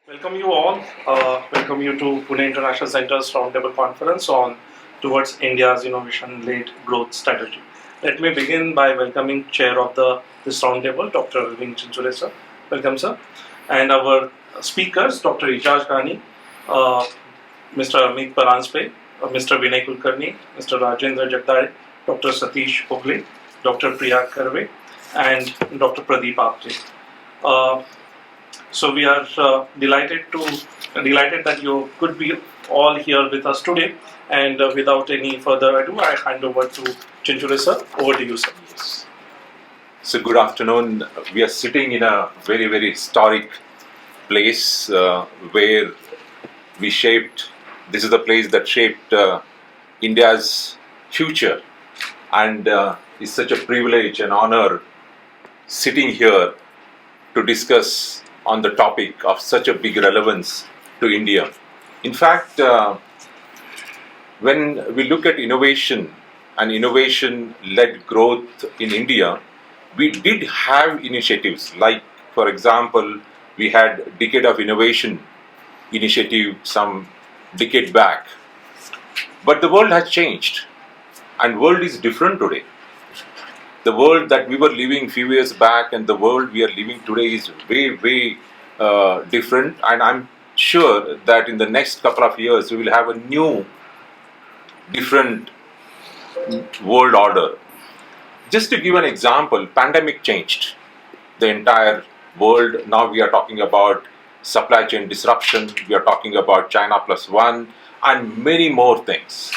Welcome you all. Welcome you to Pune International Center's Roundtable Conference on towards India's innovation-led growth strategy. Let me begin by welcoming Chair of this Roundtable, Dr. Aravind Chinchure, sir. Welcome, sir. And our speakers, Dr. Ijaz Ghani, uh, Mr. Amit Paranspe, Mr. Vinay Kulkarni, Mr. Rajendra Jagdare, Dr. Satish Ogle, Dr. Priya Karve, and Dr. Pradeep Apte. Uh, so we are delighted that you could be all here with us today. And without any further ado, I hand over to Chinchure sir. Over to you, sir. So good afternoon. We are sitting in a very, very historic place where we shaped, this is the place that shaped India's future, and it's such a privilege and honor sitting here to discuss on the topic of such a big relevance to India. In fact, when we look at innovation and innovation-led growth in India, we did have initiatives like, for example, we had Decade of Innovation initiative some decade back. But the world has changed, and world is different today. The world that we were living few years back and the world we are living today is way different, and I'm sure that in the next couple of years we will have a new, different world order. Just to give an example, pandemic changed the entire world. Now we are talking about supply chain disruption, we are talking about China plus one, and many more things.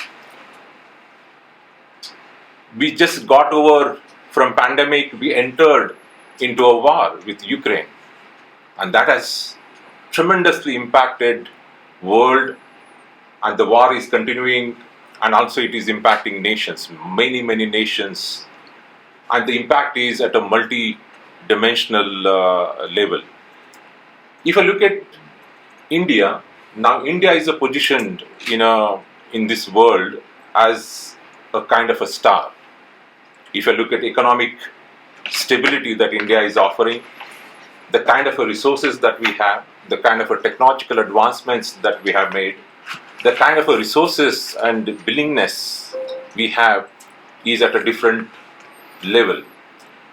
We just got over from pandemic, we entered into a war with Ukraine, and that has tremendously impacted world, and the war is continuing, and also it is impacting nations, many nations, and the impact is at a multi-dimensional level. If I look at India, now India is positioned in this world as a kind of a star. If I look at economic stability that India is offering, the kind of resources that we have, the kind of technological advancements that we have made, the kind of resources and willingness we have is at a different level.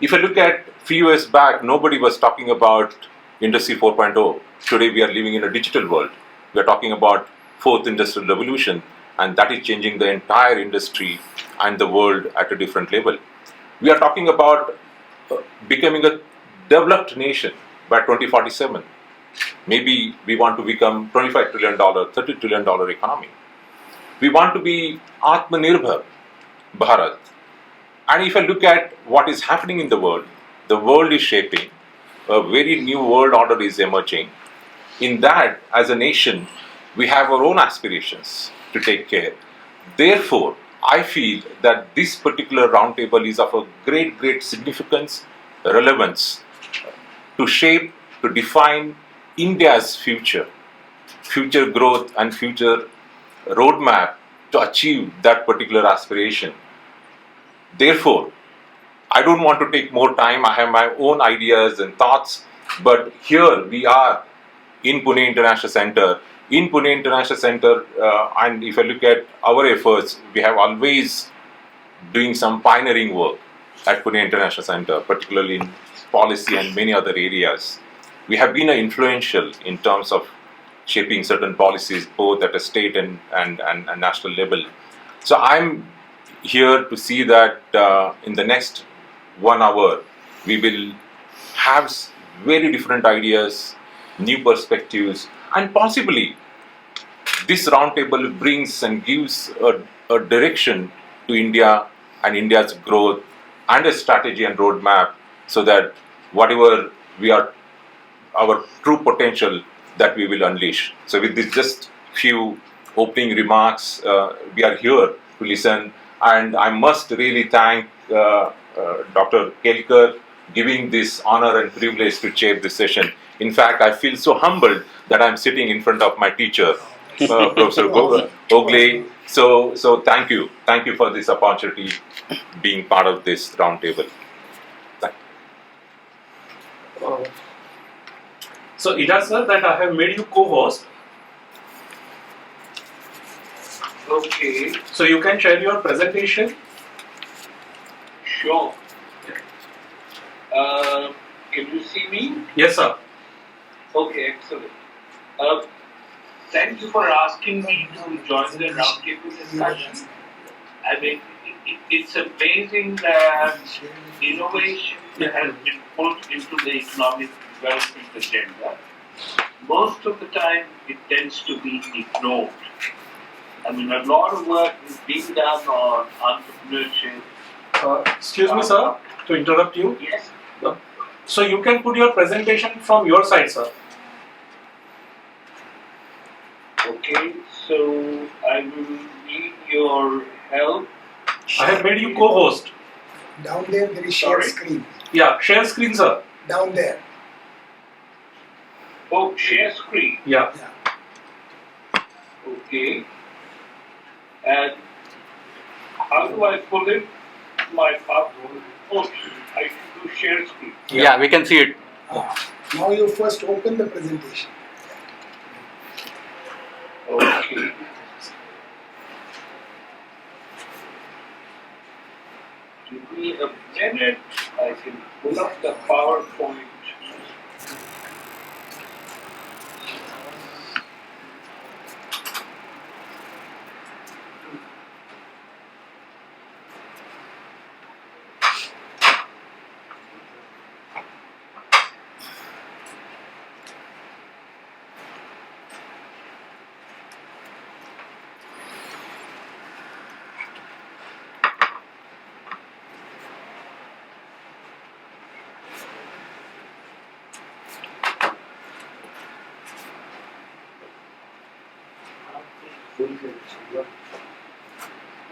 If I look at few years back, nobody was talking about Industry 4.0. Today we are living in a digital world. We are talking about fourth industrial revolution, and that is changing the entire industry and the world at a different level. We are talking about becoming a developed nation by 2047. Maybe we want to become $25 trillion, $30 trillion economy. We want to be Atmanirbhar Bharat. And if I look at what is happening in the world is shaping, a very new world order is emerging. In that, as a nation, we have our own aspirations to take care. Therefore, I feel that this particular roundtable is of a great significance, relevance to shape, to define India's future growth and future roadmap to achieve that particular aspiration. Therefore, I don't want to take more time. I have my own ideas and thoughts, but here we are in Pune International Center. In Pune International Center, and if I look at our efforts, we have always doing some pioneering work at Pune International Center, particularly in policy and many other areas. We have been influential in terms of shaping certain policies, both at a state and national level. So I'm here to see that in the next 1 hour, we will have very different ideas, new perspectives, and possibly this roundtable brings and gives a direction to India and India's growth and a strategy and roadmap so that whatever we are, our true potential that we will unleash. So with this just few opening remarks, we are here to listen, and I must really thank Dr. Kelkar giving this honor and privilege to chair this session. In fact, I feel so humbled that I'm sitting in front of my teacher, Professor Ogle. So thank you for this opportunity being part of this roundtable. So it has sir that I have made you co-host, Okay, so you can share your presentation. sure. Can you see me? Yes, sir. Okay, excellent. Thank you for asking me to join the roundtable discussion. I mean, it's amazing that innovation has been put into the economic development agenda. Most of the time, it tends to be ignored. I mean, a lot of work is being done on entrepreneurship. Excuse me, sir, to interrupt you. Yes, So you can put your presentation from your side, sir. okay, so I will need your help. I have made you co-host. Down there is share Sorry? screen. Yeah, share screen, sir. Down there. Oh, share screen. Yeah. Okay. And how do I pull in my password? Oh, I should do share screen. Yeah, we can see it. Now you first open the presentation. Okay. Give me a minute. I can pull up the PowerPoint.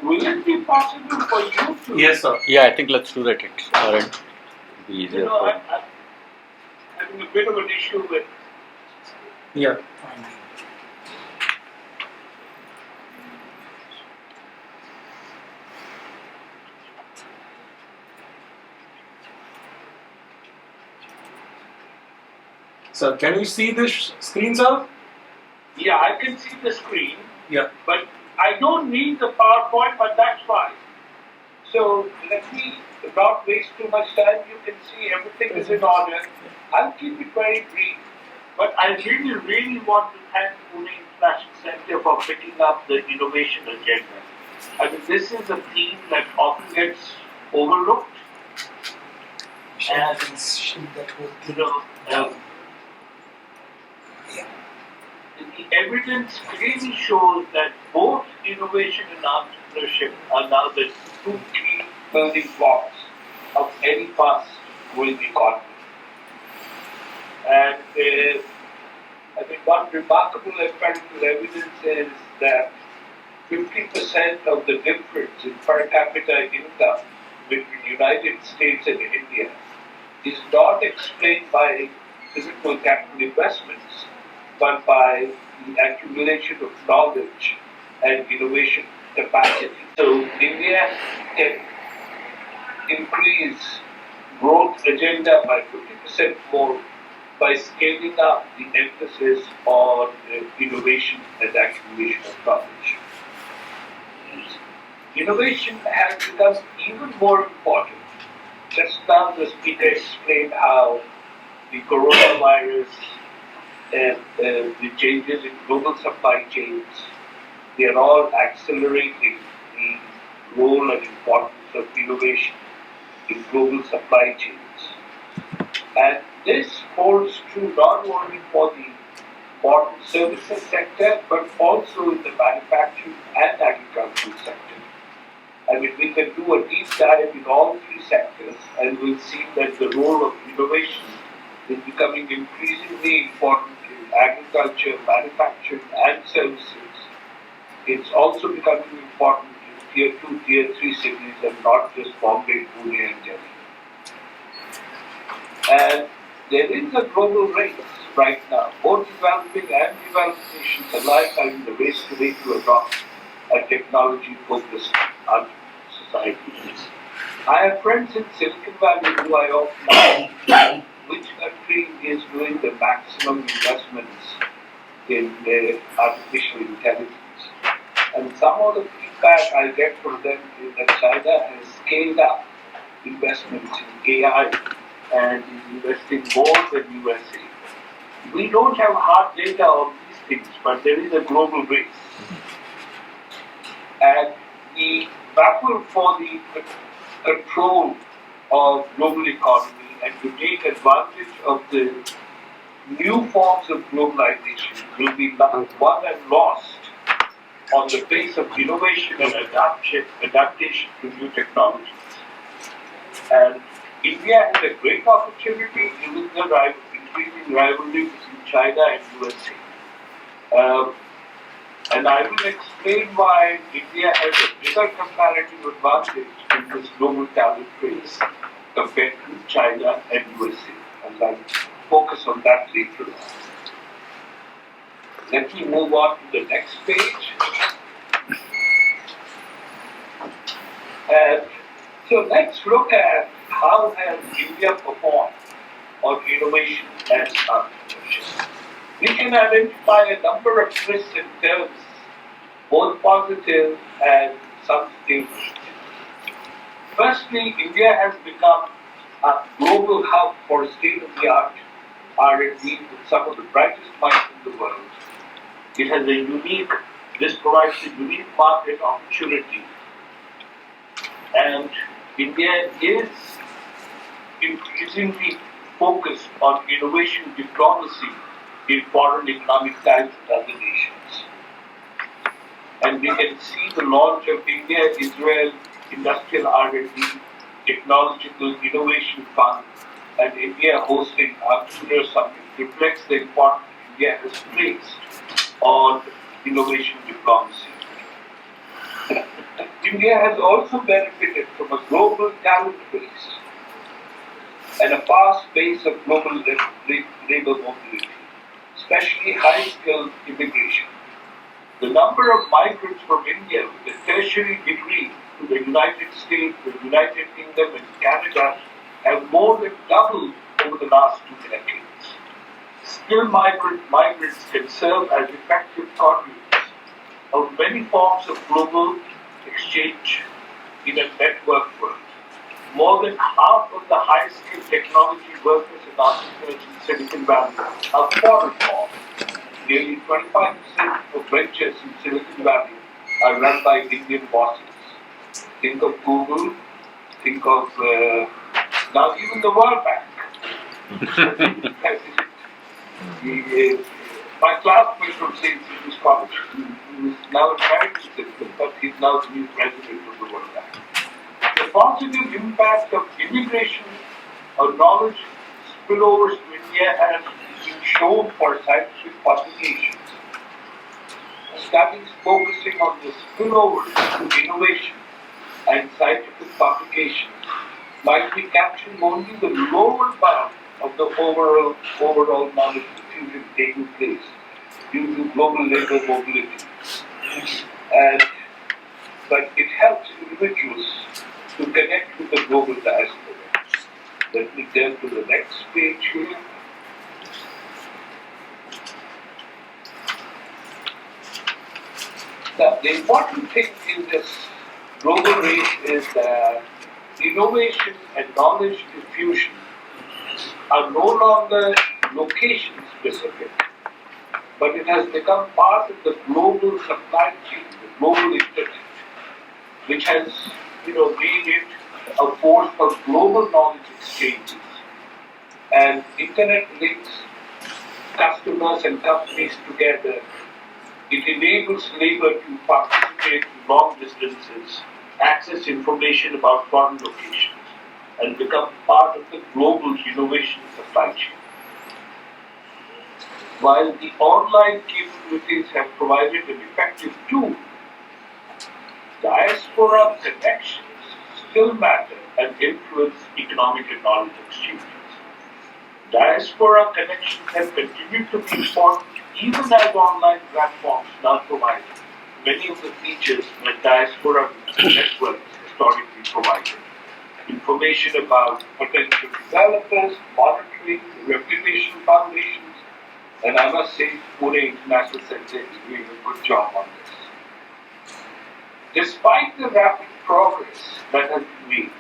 Will it be possible for you to? Yes, sir. Yeah, I think let's do that. It's alright. Be You easier know, for I'm having a bit of an issue with. Yeah. Sir, can you see this screen, sir? Yeah, I can see the screen, Yeah. but I don't need the PowerPoint, but that's fine. So let me not waste too much time. You can see everything is in order. I'll keep it very brief, but I really want to thank Pune International Center for picking up the innovation agenda. I mean, this is a theme that often gets overlooked. You can shift that whole You thing know, down. Yeah. the evidence clearly shows that both innovation and entrepreneurship are now the two key building blocks of any fast-growing economy. And I mean, one remarkable empirical evidence is that 50% of the difference in per capita income between United States and India is not explained by physical capital investments, but by the accumulation of knowledge and innovation capacity. So India can increase growth agenda by 50% more by scaling up the emphasis on innovation and accumulation of knowledge. Innovation has become even more important. Just now the speaker explained how the coronavirus and the changes in global supply chains, they are all accelerating the role and importance of innovation in global supply chains. And this holds true not only for the modern services sector, but also in the manufacturing and agricultural sector. I mean, we can do a deep dive in all three sectors, and we'll see that the role of innovation is becoming increasingly important in agriculture, manufacturing, and services. It's also becoming important in tier 2, tier 3 cities, and not just Bombay, Pune, and Delhi. And there is a global race right now. Both developing and developed nations alike are in the race today to adopt a technology-focused society. I have friends in Silicon Valley who I often ask, which country is doing the maximum investments in artificial intelligence. And some of the feedback I get from them is that China has scaled up investments in AI and is investing more than USA. We don't have hard data on these things, but there is a global race. And the battle for the control of global economy and to take advantage of the new forms of globalization will be won and lost on the base of innovation and adaptation to new technologies. And India has a great opportunity given the increasing rivalry between China and USA. And I will explain why India has a bigger comparative advantage in this global talent race compared to China and USA. And I'll focus on that later on. Let me move on to the next page. And so let's look at how has India performed on innovation and entrepreneurship. We can identify a number of twists and turns, both positive and some still. Firstly, India has become a global hub for state-of-the-art R&D with some of the brightest minds in the world. It has this provides a unique market opportunity. And India is increasingly focused on innovation diplomacy in foreign economic ties with other nations. And we can see the launch of India-Israel Industrial R&D Technological Innovation Fund and India hosting Entrepreneur Summit reflects the importance India has placed on innovation diplomacy. India has also benefited from a global talent base and a fast pace of global labor mobility, especially high-skilled immigration. The number of migrants from India with a tertiary degree to the United States, the United Kingdom, and Canada have more than doubled over the last 2 decades. Skilled migrants can serve as effective conduits of many forms of global exchange in a network world. More than half of the high-skilled technology workers and entrepreneurs in Silicon Valley are foreign-born. Nearly 25% of ventures in Silicon Valley are run by Indian bosses. Think of Google, think of now even the World Bank. My classmate from St. Stephen's College, he is now a American citizen, but he's now the new president of the World Bank. The positive impact of immigration or knowledge spillovers to India has been shown for scientific publications. Studies focusing on the spillovers to innovation and scientific publications might be capturing only the lower bound of the overall knowledge diffusion taking place due to global labor mobility. But it helps individuals to connect with the global diaspora. Let me turn to the next page here. Now, the important thing in this global race is that innovation and knowledge diffusion are no longer location specific, but it has become part of the global supply chain, the global internet, which has made it a force for global knowledge exchanges. And internet links customers and companies together. It enables labor to participate in long distances, access information about foreign locations, and become part of the global innovation supply chain. While the online capabilities have provided an effective tool, diaspora connections still matter and influence economic and knowledge exchanges. Diaspora connections have continued to be important even as online platforms now provide many of the features that diaspora networks historically provided. Information about potential developers, monitoring manufacturing, reputation foundations, and I must say, Pune International Center is doing a good job on this. Despite the rapid progress that has been made,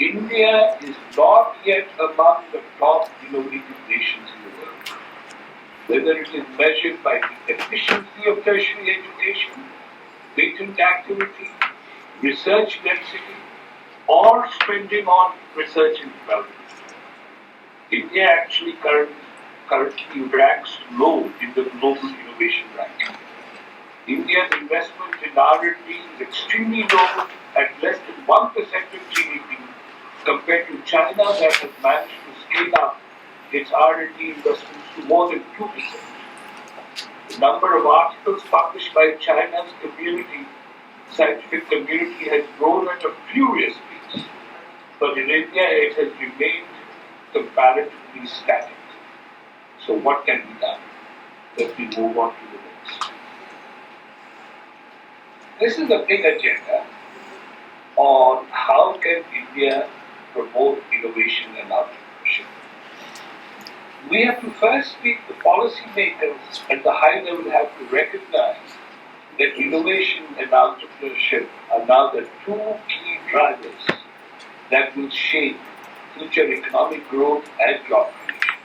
India is not yet among the top innovative nations in the world. Whether it is measured by the efficiency of tertiary education, patent activity, research density, or spending on research and development. India actually currently ranks low in the global innovation ranking. India's investment in R&D is extremely low at less than 1% of GDP compared to China that has managed to scale up its R&D investments to more than 2%. The number of articles published by China's scientific community has grown at a furious pace, but in India it has remained comparatively static. So what can be done? Let me move on to the next. This is a big agenda on how can India promote innovation and entrepreneurship. We have to firstly, the policymakers at the high level have to recognize that innovation and entrepreneurship are now the two key drivers that will shape future economic growth and job creation.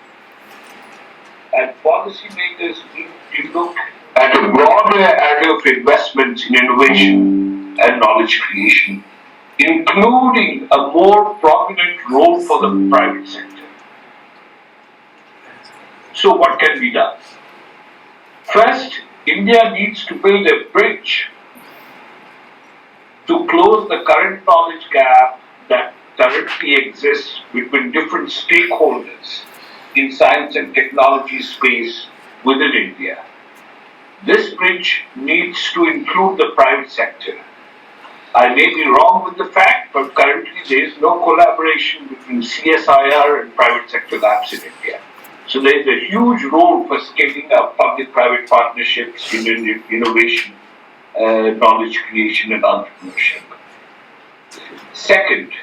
And policymakers need to look at a broader area of investments in innovation and knowledge creation, including a more prominent role for the private sector. So what can be done? First, India needs to build a bridge to close the current knowledge gap that currently exists between different stakeholders in science and technology space within India. This bridge needs to include the private sector. I may be wrong with the fact, but currently there is no collaboration between CSIR and private sector labs in India. So there is a huge role for scaling up public-private partnerships in innovation, knowledge creation and entrepreneurship. Second,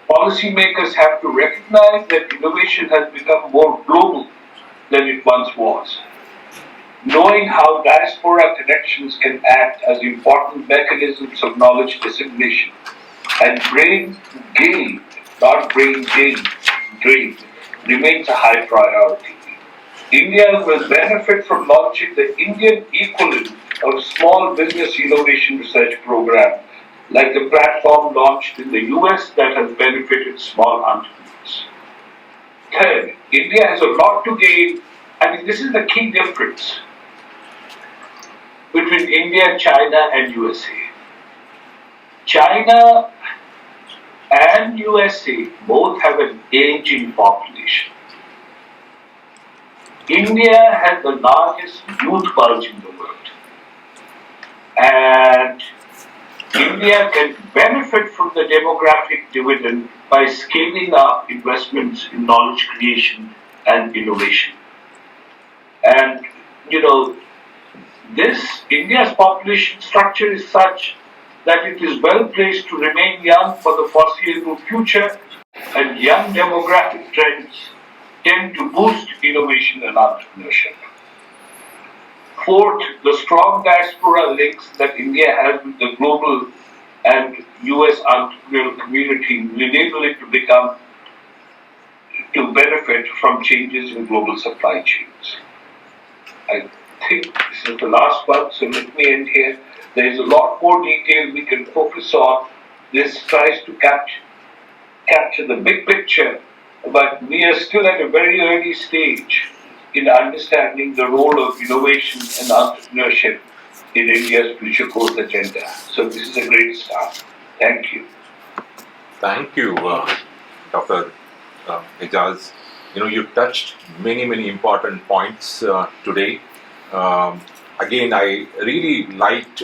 policymakers have to recognize that innovation has become more global than it once was. Knowing how diaspora connections can act as important mechanisms of knowledge dissemination and brain gain, not brain drain, remains a high priority. India will benefit from launching the Indian equivalent of small business innovation research program, like the platform launched in the US that has benefited small entrepreneurs. Third, India has a lot to gain. I mean, this is the key difference between India, China, and USA. China and USA both have an aging population. India has the largest youth bulge in the world. And India can benefit from the demographic dividend by scaling up investments in knowledge creation and innovation. And, India's population structure is such that it is well placed to remain young for the foreseeable future, and young demographic trends tend to boost innovation and entrepreneurship. Fourth, the strong diaspora links that India has with the global and US entrepreneurial community will enable it to benefit from changes in global supply chains. I think this is the last one, so let me end here. There is a lot more detail we can focus on. This tries to capture the big picture, but we are still at a very early stage in understanding the role of innovation and entrepreneurship in India's future growth agenda. So this is a great start. Thank you. Thank you, Dr. Ejaz. You touched many important points today. Again, I really liked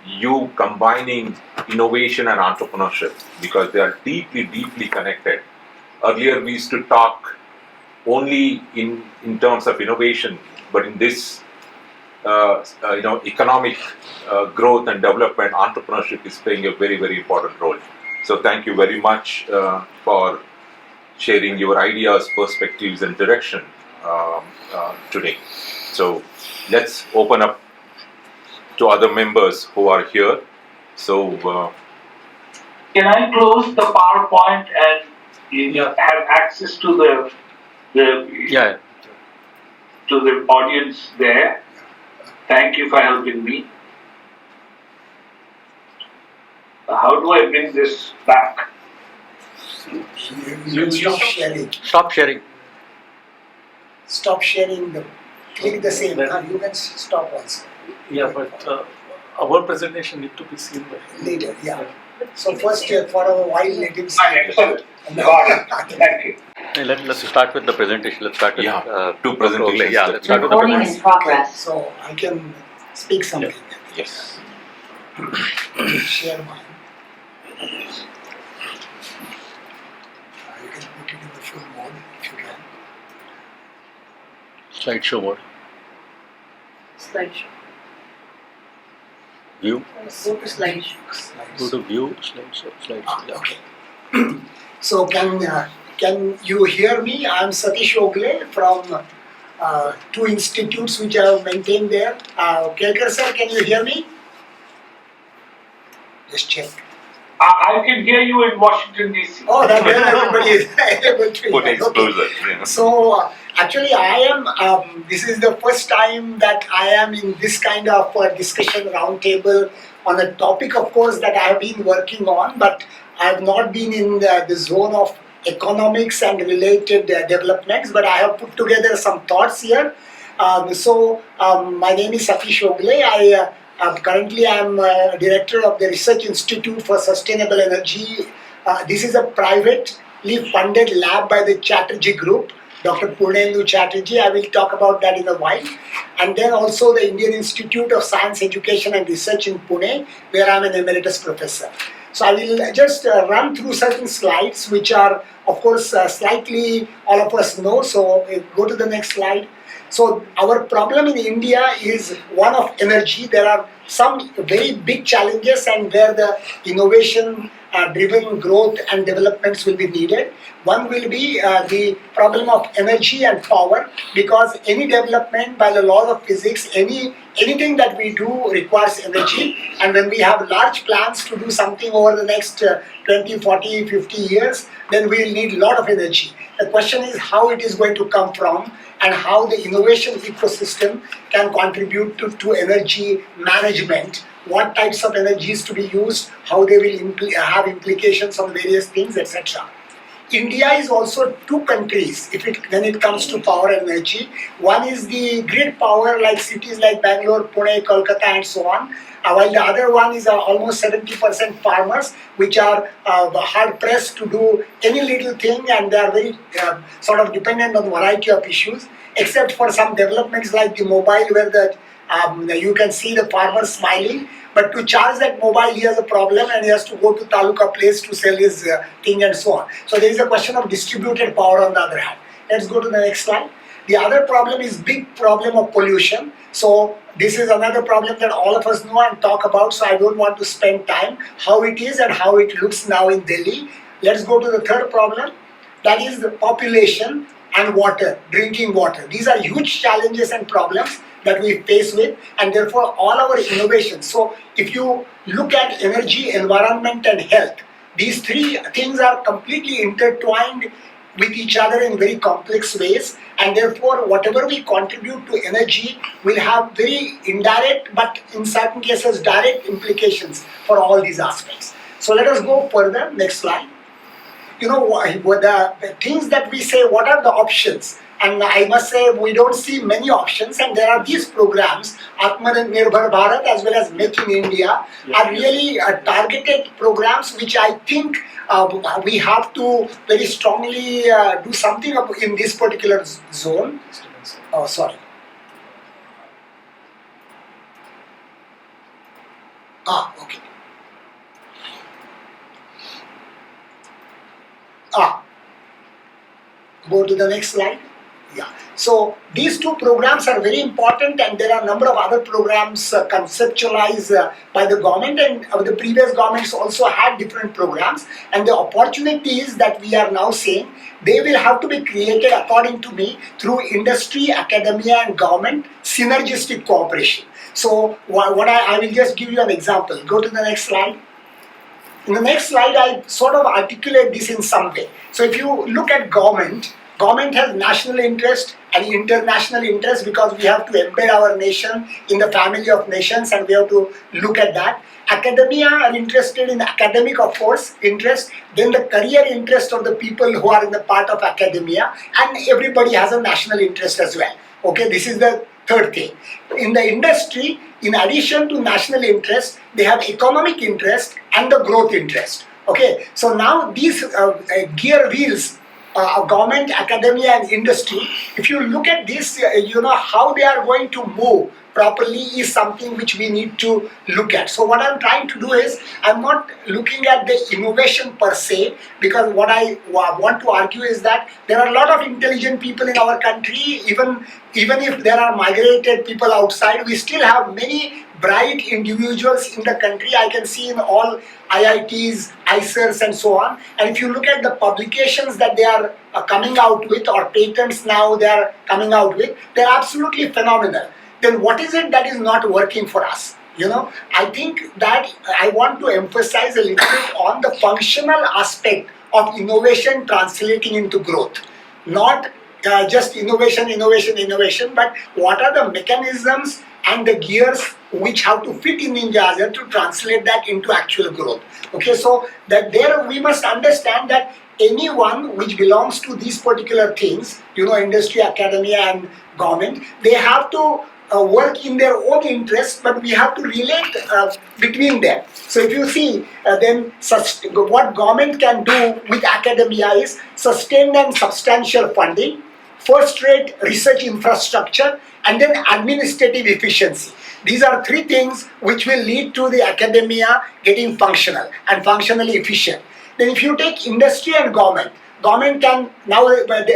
you combining innovation and entrepreneurship because they are deeply connected. Earlier, we used to talk only in terms of innovation, but in this, economic growth and development, entrepreneurship is playing a very important role. So, thank you very much for sharing your ideas, perspectives, and direction today. So let's open up to other members who are here. So Can I close the PowerPoint and Yeah. have access to the Yeah. to the audience there? Thank you for helping me. How do I bring this back? You stop sharing. Stop sharing. Stop sharing the. Click the same. You can stop also. Yeah, but our presentation need to be seen by Later, yeah. So first, for a while, let him see. Excellent. Got it. Thank you. Hey, let's start with the presentation. Let's start with Yeah, two presentations Yeah, that let's we start with the Recording presentation. in progress. So I can speak something. yes. Share mine. You can put it in the full mode if you can. Slideshow mode. Slideshow. View. Go to slideshow. Go Slides. to view. Slideshow. Yeah. Okay. So can you hear me? I'm Satish Ogle from two institutes which I have maintained there. Kelkar sir, can you hear me? Just check. I can hear you in Washington DC. Oh, that then everybody is able to Put hear. it Okay. closer. Yeah. So actually, I am. This is the first time that I am in this kind of discussion roundtable on a topic, of course, that I have been working on, but I have not been in the zone of economics and related developments. But I have put together some thoughts here. My name is Satish Ogle. Currently, I am director of the Research Institute for Sustainable Energy. This is a privately funded lab by the Chatterjee Group, Dr. Purnendu Chatterjee. I will talk about that in a while. And then also the Indian Institute of Science, Education and Research in Pune, where I am an emeritus professor. So I will just run through certain slides, which are, of course, slightly all of us know. So go to the next slide. So our problem in India is one of energy. There are some very big challenges and where the innovation driven growth and developments will be needed. One will be the problem of energy and power, because any development by the law of physics, anything that we do requires energy, and when we have large plans to do something over the next 20, 40, 50 years, then we will need a lot of energy. The question is how it is going to come from, and how the innovation ecosystem can contribute to energy management, what types of energies to be used, how they will have implications on various things, etc. India is also two countries when it comes to power and energy. One is the grid power, like cities like Bangalore, Pune, Kolkata and so on. While the other one is almost 70% farmers, which are hard pressed to do any little thing, and they are very sort of dependent on a variety of issues, except for some developments like the mobile, where you can see the farmer smiling. But to charge that mobile, he has a problem and he has to go to Taluka place to sell his thing and so on. So there is a question of distributed power on the other hand. Let's go to the next slide. The other problem is big problem of pollution. So this is another problem that all of us know and talk about, so I don't want to spend time how it is and how it looks now in Delhi. Let's go to the third problem. That is the population and water, drinking water. These are huge challenges and problems that we face with, and therefore all our innovations. So if you look at energy, environment and health, these three things are completely intertwined with each other in very complex ways, and therefore whatever we contribute to energy will have very indirect, but in certain cases direct implications for all these aspects. So let us go further. Next slide. You know, the things that we say, what are the options? And I must say, we don't see many options, and there are these programs, Atmanirbhar Bharat as well as Make in India, are really targeted programs which I think we have to very strongly do something in this particular zone. Oh, sorry. Okay. Go to the next slide. Yeah. So these two programs are very important, and there are a number of other programs conceptualized by the government, and the previous governments also had different programs. And the opportunities that we are now seeing, they will have to be created, according to me, through industry, academia, and government synergistic cooperation. So I will just give you an example. Go to the next slide. In the next slide, I sort of articulate this in some way. So if you look at government has national interest and international interest, because we have to embed our nation in the family of nations, and we have to look at that. Academia are interested in academic, of course, interest, then the career interest of the people who are in the part of academia, and everybody has a national interest as well. Okay, this is the third thing. In the industry, in addition to national interest, they have economic interest and the growth interest. Okay, so now these gear wheels, government, academia, and industry, if you look at this, how they are going to move properly is something which we need to look at. So what I'm trying to do is, I'm not looking at the innovation per se, because what I want to argue is that there are a lot of intelligent people in our country. Even if there are migrated people outside, we still have many bright individuals in the country. I can see in all IITs, ICERs, and so on. And if you look at the publications that they are coming out with, or patents now they are coming out with, they're absolutely phenomenal. Then what is it that is not working for us? I think that I want to emphasize a little bit on the functional aspect of innovation translating into growth. Not just innovation, but what are the mechanisms and the gears which have to fit in India to translate that into actual growth. Okay, so that there we must understand that anyone which belongs to these particular things, industry, academia, and government, they have to work in their own interest, but we have to relate between them. So if you see, then what government can do with academia is sustained and substantial funding, first-rate research infrastructure, and then administrative efficiency. These are three things which will lead to the academia getting functional and functionally efficient. Then if you take industry and government can now,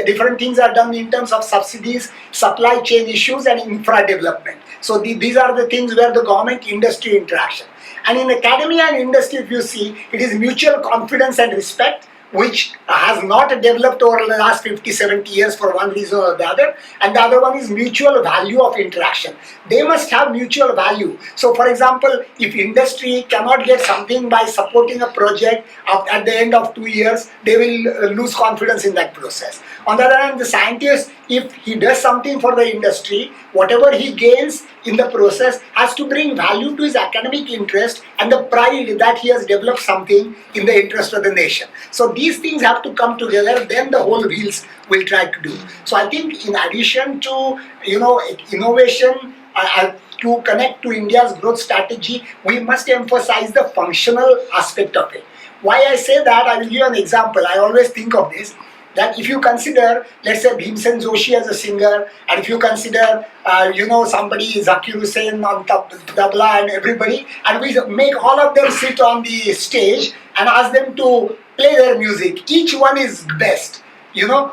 different things are done in terms of subsidies, supply chain issues, and infra development. So these are the things where the government-industry interaction. And in academia and industry, if you see, it is mutual confidence and respect, which has not developed over the last 50, 70 years for one reason or the other. And the other one is mutual value of interaction. They must have mutual value. So for example, if industry cannot get something by supporting a project at the end of 2 years, they will lose confidence in that process. On the other hand, the scientist, if he does something for the industry, whatever he gains in the process has to bring value to his academic interest and the pride that he has developed something in the interest of the nation. So these things have to come together, then the whole wheels will try to do. So I think in addition to innovation, to connect to India's growth strategy, we must emphasize the functional aspect of it. Why I say that, I will give you an example. I always think of this, that if you consider, let's say, Bhimsen Joshi as a singer, and if you consider, somebody, Zakir Hussain on tabla and everybody, and we make all of them sit on the stage and ask them to play their music. Each one is best.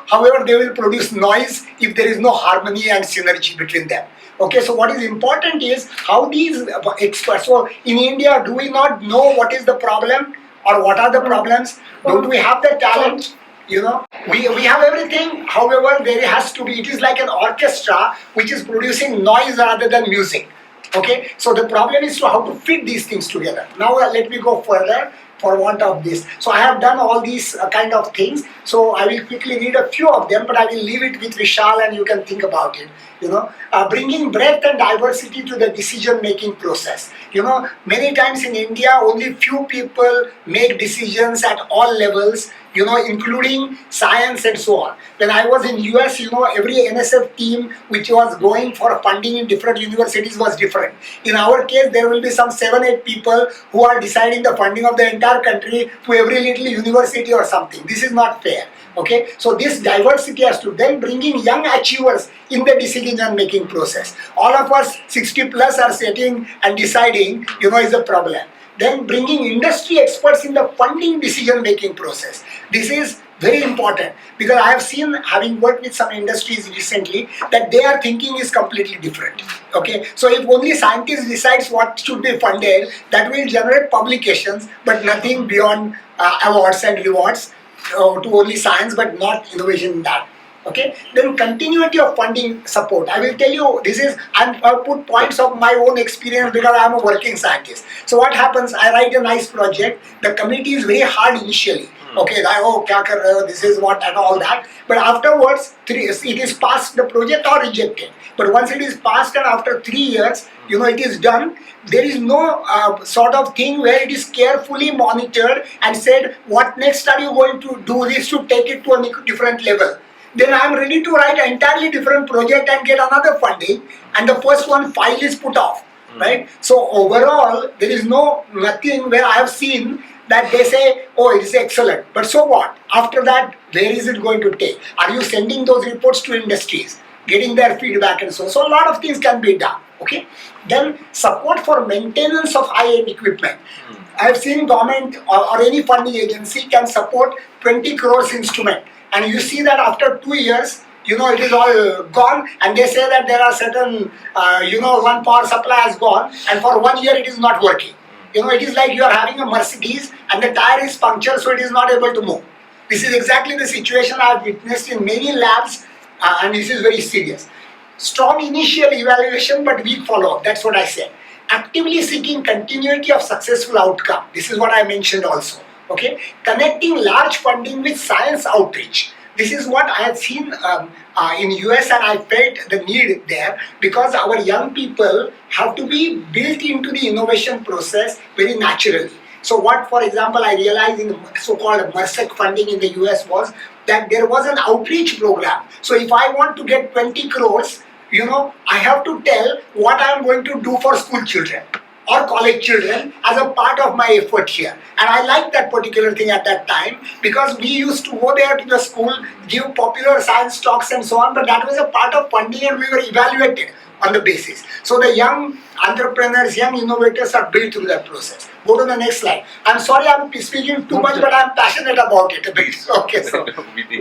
However, they will produce noise if there is no harmony and synergy between them. Okay, so what is important is how these experts, so in India, do we not know what is the problem or what are the problems? Don't we have the talent? We have everything, however, there has to be, it is like an orchestra which is producing noise rather than music. Okay, so the problem is to how to fit these things together. Now let me go further for want of this. So I have done all these kind of things. So I will quickly read a few of them, but I will leave it with Vishal and you can think about it. Bringing breadth and diversity to the decision-making process. Many times in India, only few people make decisions at all levels, including science and so on. When I was in US, every NSF team which was going for funding in different universities was different. In our case, there will be some 7-8 people who are deciding the funding of the entire country to every little university or something. This is not fair. Okay, so this diversity has to, then bringing young achievers in the decision making process. All of us 60 plus are sitting and deciding, is a problem. Then bringing industry experts in the funding decision making process. This is Very important, because I have seen, having worked with some industries recently, that their thinking is completely different. Okay, so if only scientists decides what should be funded, that will generate publications, but nothing beyond awards and rewards to only science, but not innovation in that. Okay, then continuity of funding support. I will tell you, this is, I'll put points of my own experience because I'm a working scientist. So what happens, I write a nice project, the committee is very hard initially. Okay, oh, kya kar rahe ho, this is what, and all that. But afterwards, it is passed, the project, or rejected. But once it is passed and after 3 years, it is done, there is no sort of thing where it is carefully monitored and said, what next are you going to do this to take it to a different level. Then I am ready to write an entirely different project and get another funding, and the first one file is put off, right? So overall, there is nothing where I have seen that they say, oh, it is excellent, but so what? After that, where is it going to take? Are you sending those reports to industries, getting their feedback and so on? So a lot of things can be done, okay? Then support for maintenance of high-end equipment. I have seen government or any funding agency can support 20 crores instrument. And you see that after 2 years, it is all gone, and they say that there are certain, one power supply has gone, and for 1 year it is not working. It is like you are having a Mercedes and the tire is punctured, so it is not able to move. This is exactly the situation I have witnessed in many labs, and this is very serious. Strong initial evaluation but weak follow-up, that's what I said. Actively seeking continuity of successful outcome, this is what I mentioned also. Okay, connecting large funding with science outreach. This is what I have seen in US, and I felt the need there, because our young people have to be built into the innovation process very naturally. So what, for example, I realized in the so-called MRSEC funding in the US was that there was an outreach program. So if I want to get 20 crores, I have to tell what I am going to do for school children or college children as a part of my effort here. And I liked that particular thing at that time, because we used to go there to the school, give popular science talks and so on, but that was a part of funding and we were evaluated on the basis. So the young entrepreneurs, young innovators are built through that process. Go to the next slide. I'm sorry I'm speaking too much, but I'm passionate about it a bit. Okay, so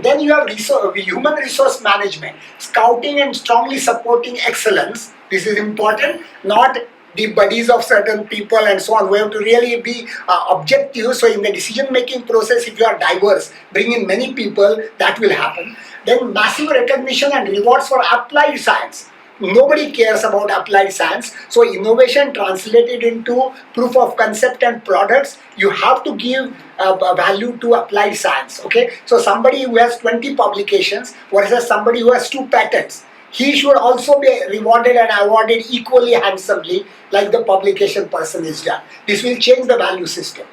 then you have human resource management, scouting and strongly supporting excellence. This is important, not the buddies of certain people and so on. We have to really be objective. So in the decision-making process, if you are diverse, bring in many people, that will happen. Then massive recognition and rewards for applied science. Nobody cares about applied science. So innovation translated into proof of concept and products, you have to give value to applied science. Okay, so somebody who has 20 publications versus somebody who has 2 patents, he should also be rewarded and awarded equally handsomely like the publication person is done. This will change the value system.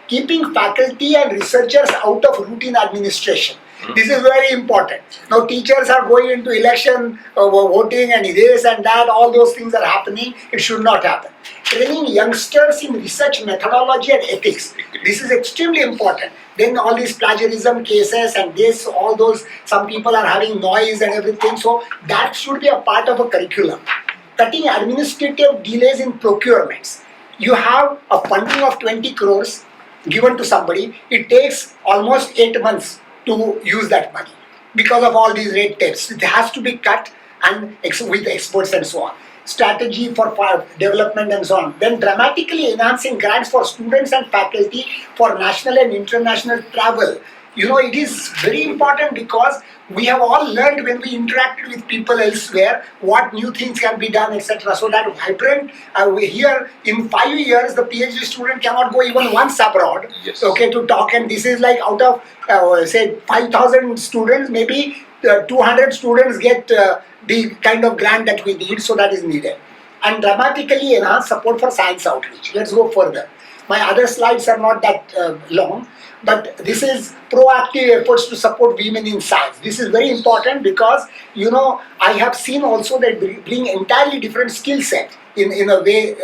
Keeping faculty and researchers out of routine administration. This is very important. Now teachers are going into election, voting and this and that, all those things are happening. It should not happen. Training youngsters in research methodology and ethics. This is extremely important. Then all these plagiarism cases and this, all those, some people are having noise and everything. So that should be a part of a curriculum. Cutting administrative delays in procurements. You have a funding of 20 crores given to somebody. It takes almost 8 months to use that money because of all these red tapes. It has to be cut and with experts and so on. Strategy for development and so on. Then dramatically enhancing grants for students and faculty for national and international travel. It is very important, because we have all learned when we interacted with people elsewhere what new things can be done, etc. So that vibrant, here in 5 years the PhD student cannot go even once abroad, Yes. okay, to talk, and this is like out of say 5,000 students, maybe 200 students get the kind of grant that we need, so that is needed. And dramatically enhance support for science outreach. Let's go further. My other slides are not that long, but this is proactive efforts to support women in science. This is very important because, I have seen also that bring entirely different skill set in a way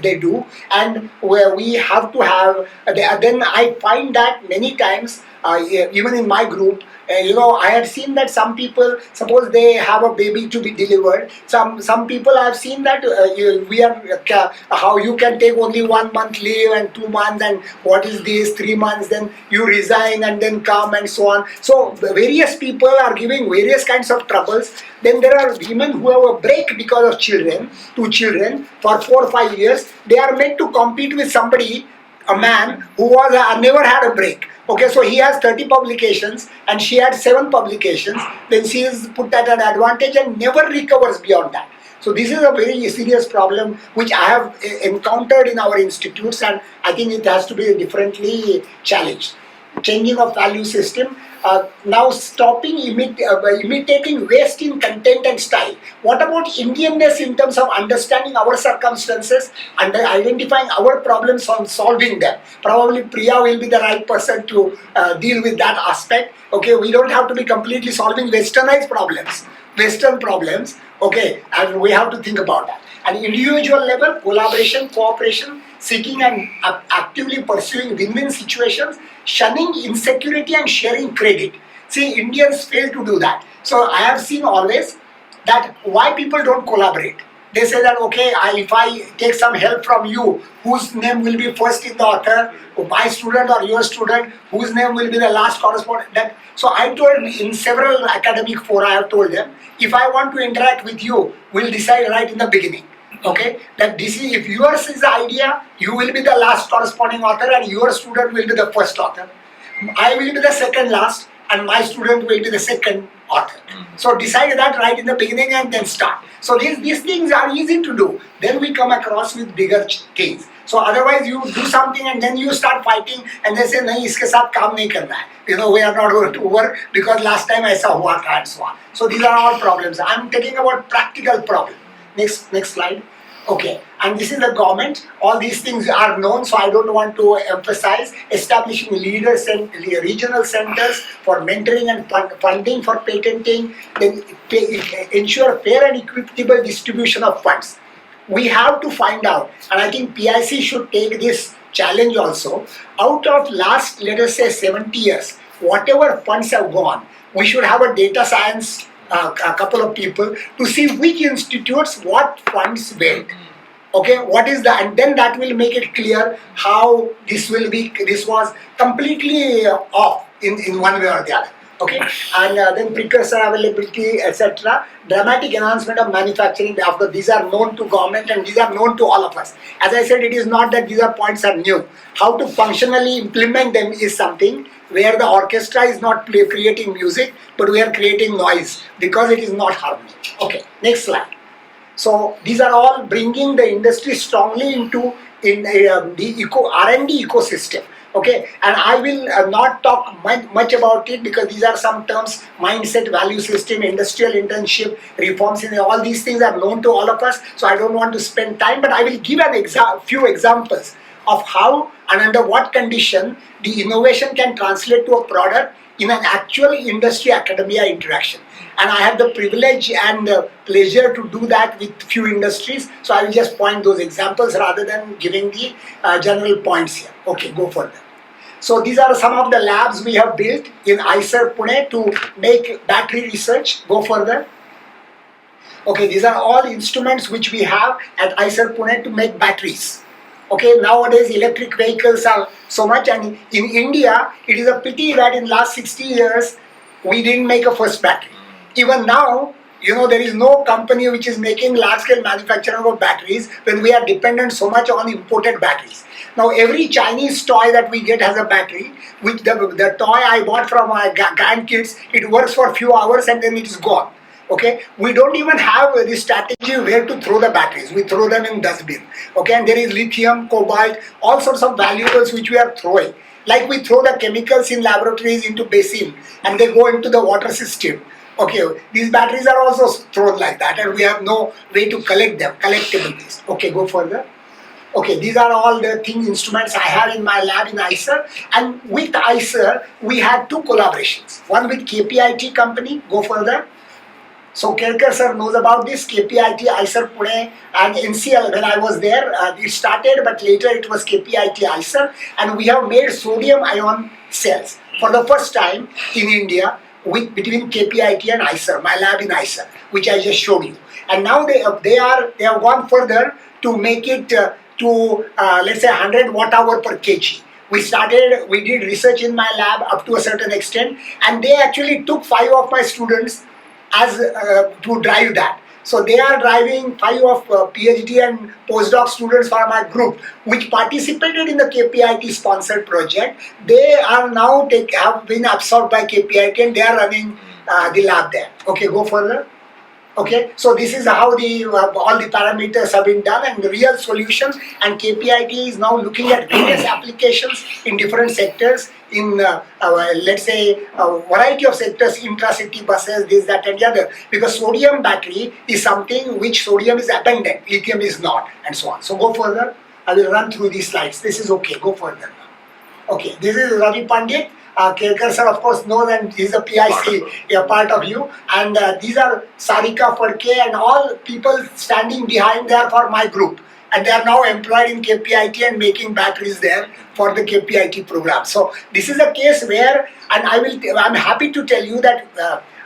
they do, and where we have to have. Then I find that many times, even in my group, I had seen that some people, suppose they have a baby to be delivered. Some people I have seen that we are how you can take only 1 month leave and 2 months, and what is this 3 months? Then you resign and then come and so on. So various people are giving various kinds of troubles. Then there are women who have a break because of children, 2 children for 4 or 5 years. They are meant to compete with somebody, a man who was never had a break. Okay, so he has 30 publications and she had 7 publications. Then she is put at an advantage and never recovers beyond that. So this is a very serious problem which I have encountered in our institutes, and I think it has to be differently challenged. Changing of value system. Now stopping imitating waste in content and style. What about Indianness in terms of understanding our circumstances and identifying our problems and solving them? Probably Priya will be the right person to deal with that aspect. Okay, we don't have to be completely solving westernized problems, Western problems. Okay, and we have to think about that. At individual level, collaboration, cooperation, seeking and actively pursuing win-win situations, shunning insecurity and sharing credit. See, Indians fail to do that. So I have seen always that why people don't collaborate. They say that, okay, if I take some help from you, whose name will be first in the author, my student or your student, whose name will be the last correspondent. So I told in several academic fora, I have told them, if I want to interact with you, we'll decide right in the beginning. Okay, that this is, if yours is the idea, you will be the last corresponding author and your student will be the first author. I will be the second last and my student will be the second author. So decide that right in the beginning and then start. So these things are easy to do. Then we come across with bigger things. So otherwise you do something and then you start fighting and they say, nahi, iske saath kaam nahi karna hai. We are not going to work because last time I saw hua tha and so on. So these are all problems. I am talking about practical problem. Next slide. Okay, and this is the government. All these things are known, so I don't want to emphasize. Establishing leaders and regional centers for mentoring and funding for patenting, then ensure fair and equitable distribution of funds. We have to find out, and I think PIC should take this challenge also. Out of last, let us say 70 years, whatever funds have gone, we should have a data science a couple of people to see which institutes what funds went. Okay, what is that, and then that will make it clear how this was completely off in one way or the other. Okay, and then precursor availability, etc. Dramatic enhancement of manufacturing. After these are known to government and these are known to all of us. As I said, it is not that these are points are new. How to functionally implement them is something where the orchestra is not creating music, but we are creating noise because it is not harmony. Okay, next slide. So these are all bringing the industry strongly into the R&D ecosystem. Okay, and I will not talk much about it because these are some terms: mindset, value system, industrial internship, reforms. All these things are known to all of us. So I don't want to spend time, but I will give few examples of how and under what condition the innovation can translate to a product in an actual industry-academia interaction. And I have the privilege and the pleasure to do that with few industries. So I will just point those examples rather than giving the general points here. Okay, go further. So these are some of the labs we have built in ICER Pune to make battery research. Go further. Okay, these are all instruments which we have at ICER Pune to make batteries. Okay, nowadays electric vehicles are so much, and in India, it is a pity that in last 60 years, we didn't make a first battery. Even now, there is no company which is making large-scale manufacturing of batteries when we are dependent so much on imported batteries. Now, every Chinese toy that we get has a battery, which the toy I bought from my grandkids, it works for a few hours and then it is gone. Okay, we don't even have the strategy where to throw the batteries. We throw them in dustbin. Okay, and there is lithium, cobalt, all sorts of valuables which we are throwing. Like we throw the chemicals in laboratories into basin and they go into the water system. Okay, these batteries are also thrown like that and we have no way to collect them, collectible waste. Okay, go further. Okay, these are all the instruments I have in my lab in ICER, and with ICER we had 2 collaborations. One with KPIT company, go further. So Kelkar sir knows about this, KPIT, ICER Pune and NCL. When I was there, it started, but later it was KPIT, ICER, and we have made sodium ion cells for the first time in India between KPIT and ICER, my lab in ICER, which I just showed you. And now they have gone further to make it to let's say 100 watt-hour per kg. We did research in my lab up to a certain extent, and they actually took 5 of my students as to drive that. So they are driving 5 of PhD and postdoc students for my group, which participated in the KPIT sponsored project. They are now have been absorbed by KPIT and they are running the lab there. Okay, go further. Okay, so this is how the all the parameters have been done and the real solutions, and KPIT is now looking at various applications in different sectors in let's say a variety of sectors, intracity buses, this, that and the other, because sodium battery is something which sodium is abundant, lithium is not, and so on. So go further. I will run through these slides. This is okay, go further now. Okay, this is Ravi Pandit. Kelkar sir of course knows, and he is a PIC, a part of you, and these are Sarika Fadke and all people standing behind there for my group, and they are now employed in KPIT and making batteries there for the KPIT program. So this is a case where, and I'm happy to tell you that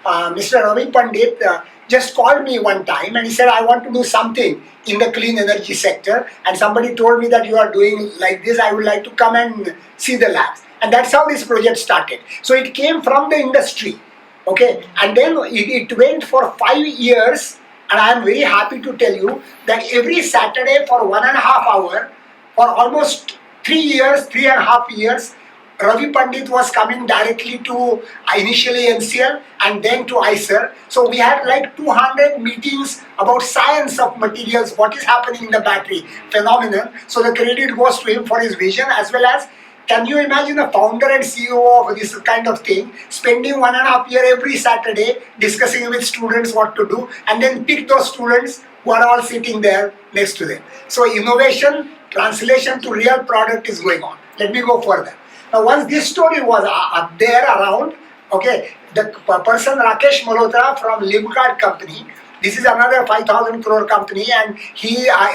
Mr. Ravi Pandit just called me one time and he said, I want to do something in the clean energy sector, and somebody told me that you are doing like this, I would like to come and see the labs. And that's how this project started. So it came from the industry, okay, and then it went for 5 years, and I am very happy to tell you that every Saturday for 1.5 hours, for almost 3.5 years, Ravi Pandit was coming directly to initially NCL and then to ICER. So we had like 200 meetings about science of materials, what is happening in the battery phenomenon. So the credit goes to him for his vision, as well as, can you imagine a founder and CEO of this kind of thing spending 1.5 years every Saturday discussing with students what to do, and then pick those students who are all sitting there next to them. So innovation, translation to real product is going on. Let me go further. Now once this story was up there around, okay, the person Rakesh Malhotra from Libguard company, this is another 5,000 crore company, and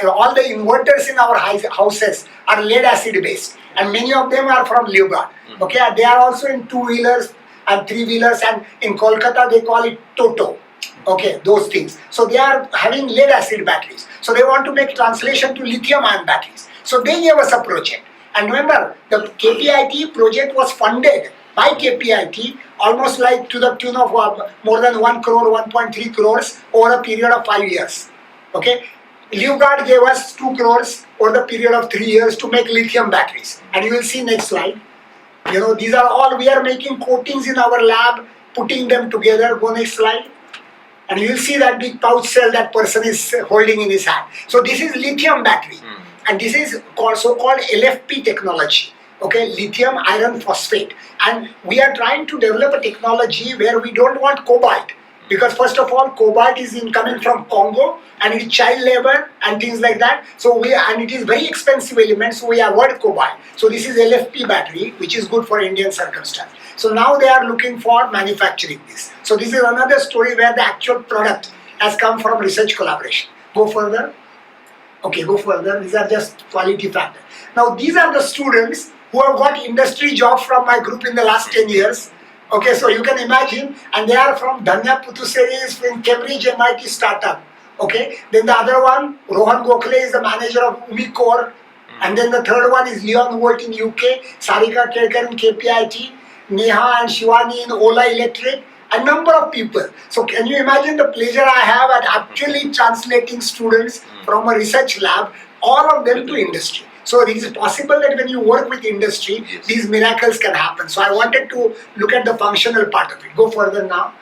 all the inverters in our houses are lead acid based, and many of them are from Libguard. Okay, they are also in 2-wheelers and 3-wheelers, and in Kolkata they call it Toto. Okay, those things. So they are having lead acid batteries. So they want to make translation to lithium ion batteries. So they gave us a project. And remember, the KPIT project was funded by KPIT almost like to the tune of more than 1 crore, 1.3 crores over a period of 5 years. Okay, Libguard gave us 2 crores over the period of 3 years to make lithium batteries. And you will see next slide. You know, these are all, we are making coatings in our lab, putting them together. Go next slide. And you will see that big pouch cell that person is holding in his hand. So this is lithium battery. And this is so-called LFP technology, okay, lithium iron phosphate. And we are trying to develop a technology where we don't want cobalt, because first of all, cobalt is coming from Congo, and it is child labor and things like that. So and it is very expensive element, so we avoid cobalt. So this is LFP battery, which is good for Indian circumstance. So now they are looking for manufacturing this. So this is another story where the actual product has come from research collaboration. Go further. Okay, go further. These are just quality factors. Now, these are the students who have got industry jobs from my group in the last 10 years. Okay, so you can imagine, and they are from Dhanya Puthuseri in Cambridge MIT startup. Okay, then the other one, Rohan Gokhale, is the manager of Umicore, and then the third one is Leon Volt in UK, Sarika Kelkar in KPIT, Neha and Shivani in Ola Electric, a number of people. So can you imagine the pleasure I have at actually translating students from a research lab, all of them to industry. So it is possible that when you work with industry, these miracles can happen. So I wanted to look at the functional part of it. Go further now.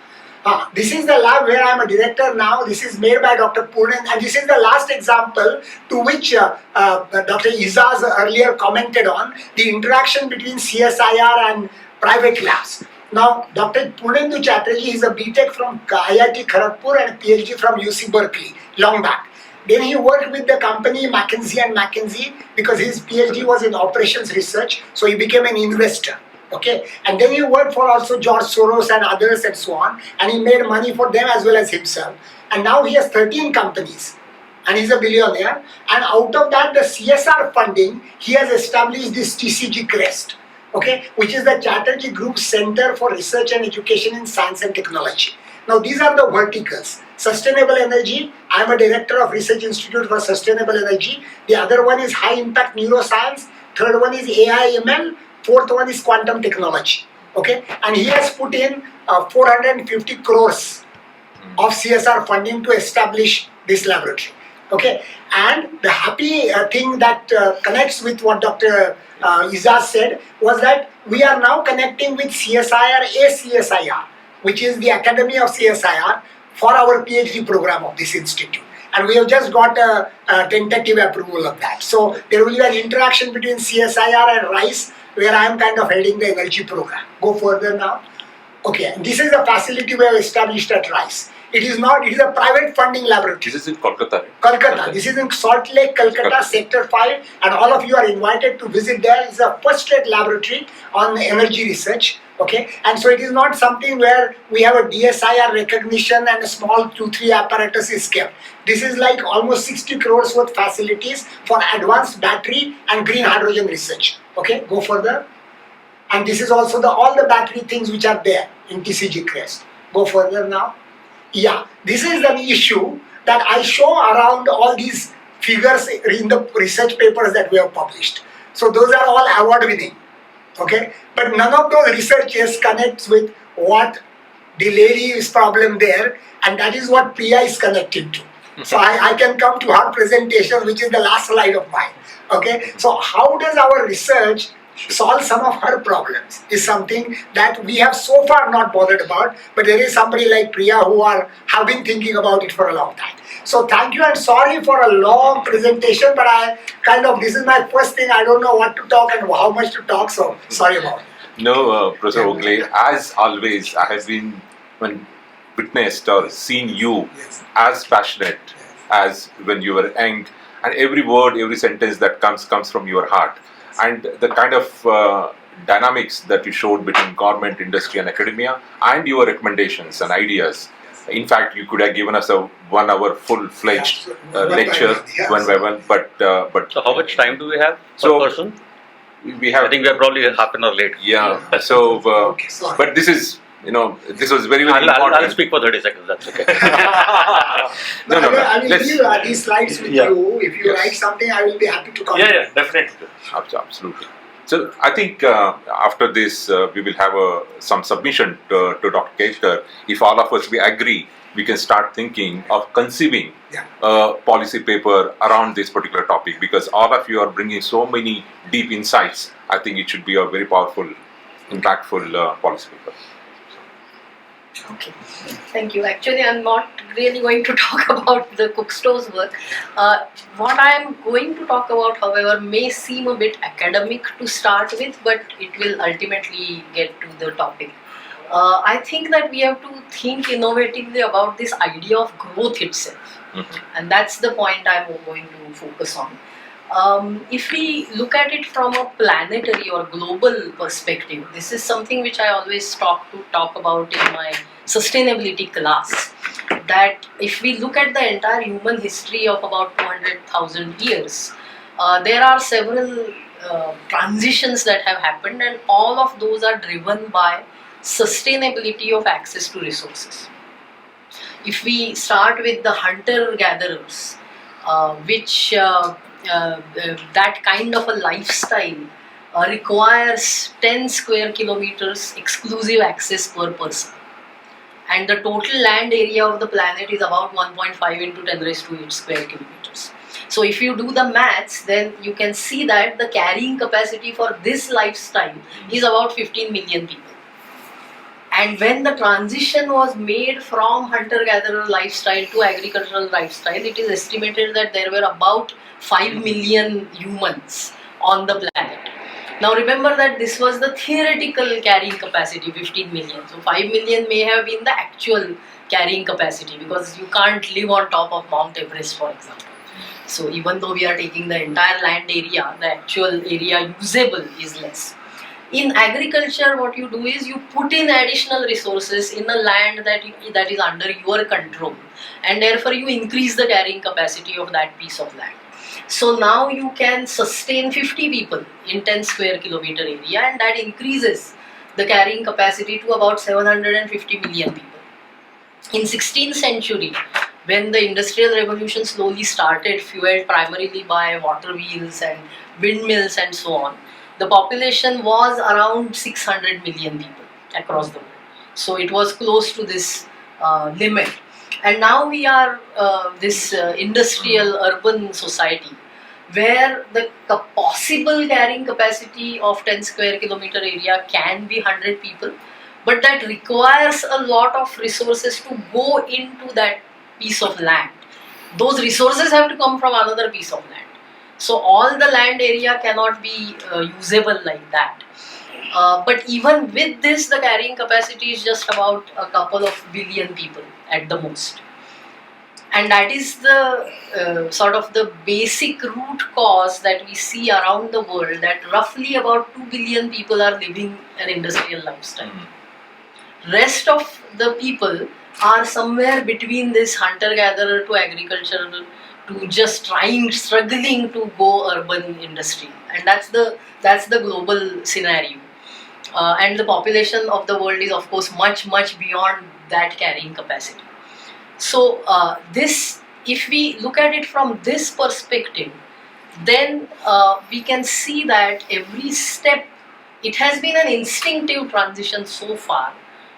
This is the lab where I am a director now. This is made by Dr. Purnan, and this is the last example to which Dr. Izaz earlier commented on, the interaction between CSIR and private labs. Now, Dr. Purnendu Chatterjee is a BTech from IIT Kharagpur and a PhD from UC Berkeley, long back. Then he worked with the company McKinsey & McKinsey because his PhD was in operations research, so he became an investor. Okay, and then he worked for also George Soros and others and so on, and he made money for them as well as himself. And now he has 13 companies, and he's a billionaire. And out of that, the CSR funding, he has established this TCG Crest, okay, which is the Chatterjee Group Center for Research and Education in Science and Technology. Now these are the verticals. Sustainable energy, I am a director of Research Institute for Sustainable Energy. The other one is high impact neuroscience. Third one is AI ML. Fourth one is quantum technology. Okay, and he has put in 450 crores of CSR funding to establish this laboratory. Okay, and the happy thing that connects with what Dr. Izaz said was that we are now connecting with CSIR, ACSIR, which is the Academy of CSIR, for our PhD program of this institute. And we have just got a tentative approval of that. So there will be an interaction between CSIR and RICE, where I am kind of heading the energy program. Go further now. Okay, this is a facility we have established at RICE. It is a private funding laboratory. This is in Kolkata, right? Kolkata. This is in Salt Lake, Kolkata, Sector 5, and all of you are invited to visit there. It's a first-rate laboratory on energy research. Okay, and so it is not something where we have a DSIR recognition and a small 2-3 apparatus is kept. This is like almost 60 crores worth facilities for advanced battery and green hydrogen research. Okay, go further. And this is also all the battery things which are there in TCG Crest. Go further now. Yeah, this is an issue that I show around all these figures in the research papers that we have published. So those are all award winning. Okay, but none of those researches connects with what the lady's problem there, and that is what Priya is connected to. So I can come to her presentation, which is the last slide of mine. Okay, so how does our research solve some of her problems is something that we have so far not bothered about, but there is somebody like Priya who have been thinking about it for a long time. So thank you, and sorry for a long presentation, but this is my first thing, I don't know what to talk and how much to talk, so sorry about it. No, Professor Ogle, as always, I have been witnessed or seen you as passionate as when you were young, and every word, every sentence that comes from your heart. And the kind of dynamics that you showed between government, industry and academia, and your recommendations and ideas. In fact, you could have given us a 1 hour full-fledged lecture, one by one, but So how much time do we have per So, person? we have. I think we are probably half an hour late. Yeah. So, Okay, sorry. but this is, this was very, very I'll important. speak for 30 seconds, that's okay. No, No. I will Let's- leave these slides with you. If you Yes. write something, I will be happy to comment. Yeah, definitely. Absolutely. So I think after this we will have some submission to Dr. Ketkar. If all of us we agree, we can start thinking of conceiving a policy paper around this particular topic, because all of you are bringing so many deep insights. I think it should be a very powerful, impactful policy paper. Okay, thank you. Actually, I'm not really going to talk about the Cookstove's work. What I am going to talk about, however, may seem a bit academic to start with, but it will ultimately get to the topic. I think that we have to think innovatively about this idea of growth itself, and that's the point I'm going to focus on. If we look at it from a planetary or global perspective, this is something which I always talk about in my sustainability class, that if we look at the entire human history of about 200,000 years, there are several transitions that have happened, and all of those are driven by sustainability of access to resources. If we start with the hunter-gatherers, which that kind of a lifestyle requires 10 square kilometers exclusive access per person, and the total land area of the planet is about 1.5 into 10 raised to 8 square kilometers. So if you do the maths, then you can see that the carrying capacity for this lifestyle is about 15 million people. And when the transition was made from hunter-gatherer lifestyle to agricultural lifestyle, it is estimated that there were about 5 million humans on the planet. Now remember that this was the theoretical carrying capacity, 15 million. So 5 million may have been the actual carrying capacity, because you can't live on top of Mount Everest, for example. So even though we are taking the entire land area, the actual area usable is less. In agriculture, what you do is you put in additional resources in a land that is under your control, and therefore you increase the carrying capacity of that piece of land. So now you can sustain 50 people in 10 square kilometer area, and that increases the carrying capacity to about 750 million people. In 16th century, when the industrial revolution slowly started, fueled primarily by water wheels and windmills and so on, the population was around 600 million people across the world. So it was close to this limit. And now we are this industrial urban society where the possible carrying capacity of 10 square kilometer area can be 100 people, but that requires a lot of resources to go into that piece of land. Those resources have to come from another piece of land. So all the land area cannot be usable like that. But even with this, the carrying capacity is just about a couple of billion people at the most. And that is the sort of the basic root cause that we see around the world, that roughly about 2 billion people are living an industrial lifestyle. Rest of the people are somewhere between this hunter-gatherer to agricultural to just struggling to go urban industry, and that's the global scenario. And the population of the world is of course much beyond that carrying capacity. So this, if we look at it from this perspective, then we can see that every step, it has been an instinctive transition so far.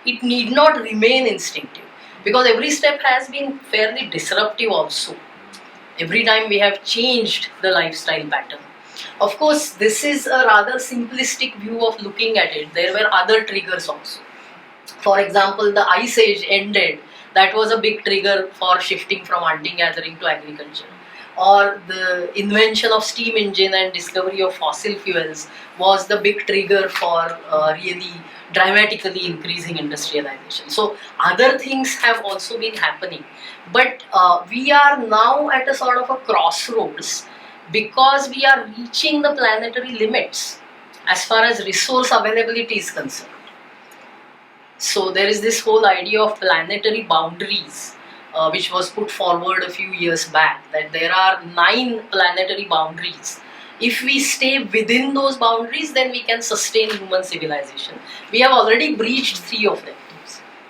It need not remain instinctive, because every step has been fairly disruptive also. Every time we have changed the lifestyle pattern. Of course, this is a rather simplistic view of looking at it. There were other triggers also. For example, the Ice Age ended. That was a big trigger for shifting from hunting-gathering to agriculture. Or the invention of steam engine and discovery of fossil fuels was the big trigger for really dramatically increasing industrialization. So other things have also been happening. But we are now at a sort of a crossroads, because we are reaching the planetary limits as far as resource availability is concerned. So there is this whole idea of planetary boundaries, which was put forward a few years back, that there are 9 planetary boundaries. If we stay within those boundaries, then we can sustain human civilization. We have already breached 3 of them.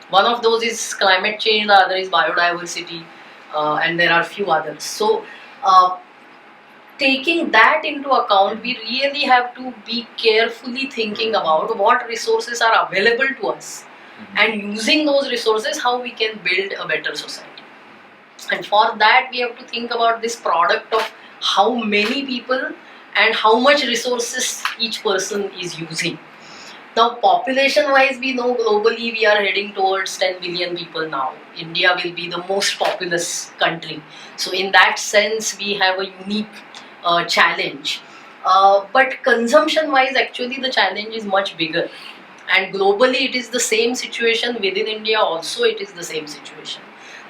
One of those is climate change, the other is biodiversity, and there are a few others. So taking that into account, we really have to be carefully thinking about what resources are available to us, and using those resources, how we can build a better society. And for that, we have to think about this product of how many people and how much resources each person is using. Now, population wise, we know globally we are heading towards 10 billion people now. India will be the most populous country. So in that sense, we have a unique challenge. But consumption wise, actually the challenge is much bigger. And globally it is the same situation. Within India also it is the same situation.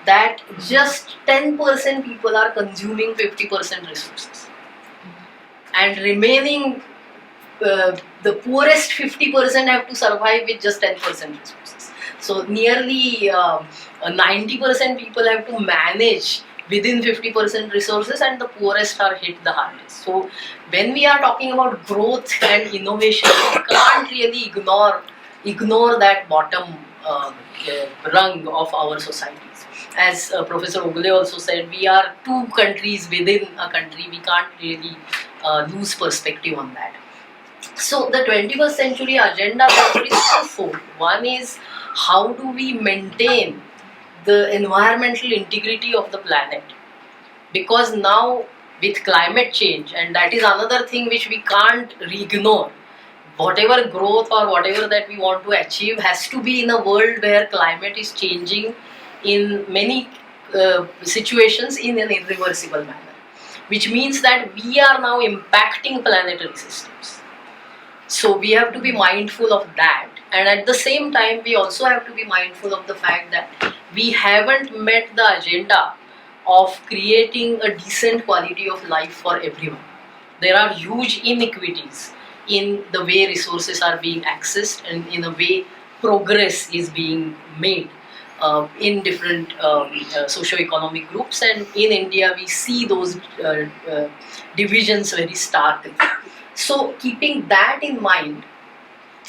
That just 10% people are consuming 50% resources. And remaining the poorest 50% have to survive with just 10% resources. So nearly 90% people have to manage within 50% resources, and the poorest are hit the hardest. So when we are talking about growth and innovation, we can't really ignore that bottom rung of our societies. As Professor Ogle also said, we are 2 countries within a country. We can't really lose perspective on that. So the 21st century agenda is twofold. One is, how do we maintain the environmental integrity of the planet? Because now with climate change, and that is another thing which we can't ignore, whatever growth or whatever that we want to achieve has to be in a world where climate is changing in many situations in an irreversible manner, which means that we are now impacting planetary systems. So we have to be mindful of that, and at the same time we also have to be mindful of the fact that we haven't met the agenda of creating a decent quality of life for everyone. There are huge inequities in the way resources are being accessed and in a way progress is being made in different socio-economic groups. And in India we see those divisions very starkly. So keeping that in mind,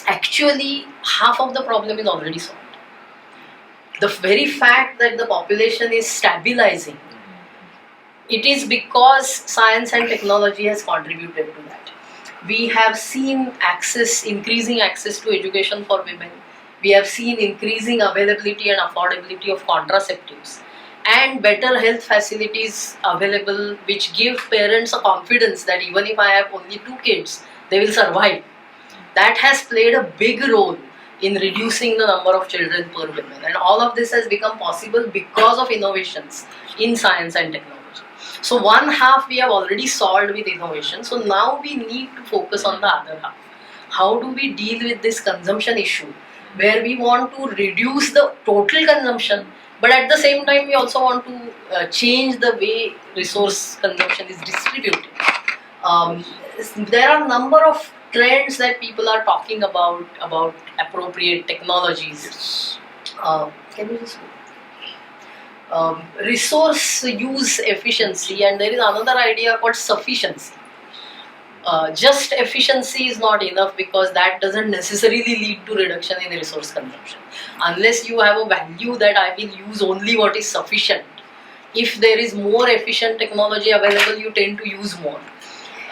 actually half of the problem is already solved. The very fact that the population is stabilizing, it is because science and technology has contributed to that. We have seen increasing access to education for women. We have seen increasing availability and affordability of contraceptives and better health facilities available, which give parents a confidence that even if I have only 2 kids, they will survive. That has played a big role in reducing the number of children per woman, and all of this has become possible because of innovations in science and technology. So one half we have already solved with innovation, so now we need to focus on the other half. How do we deal with this consumption issue, where we want to reduce the total consumption, but at the same time we also want to change the way resource consumption is distributed. There are a number of trends that people are talking about appropriate technologies. Yes. Can you just resource use efficiency, and there is another idea called sufficiency. Just efficiency is not enough, because that doesn't necessarily lead to reduction in resource consumption. Unless you have a value that I will use only what is sufficient. If there is more efficient technology available, you tend to use more.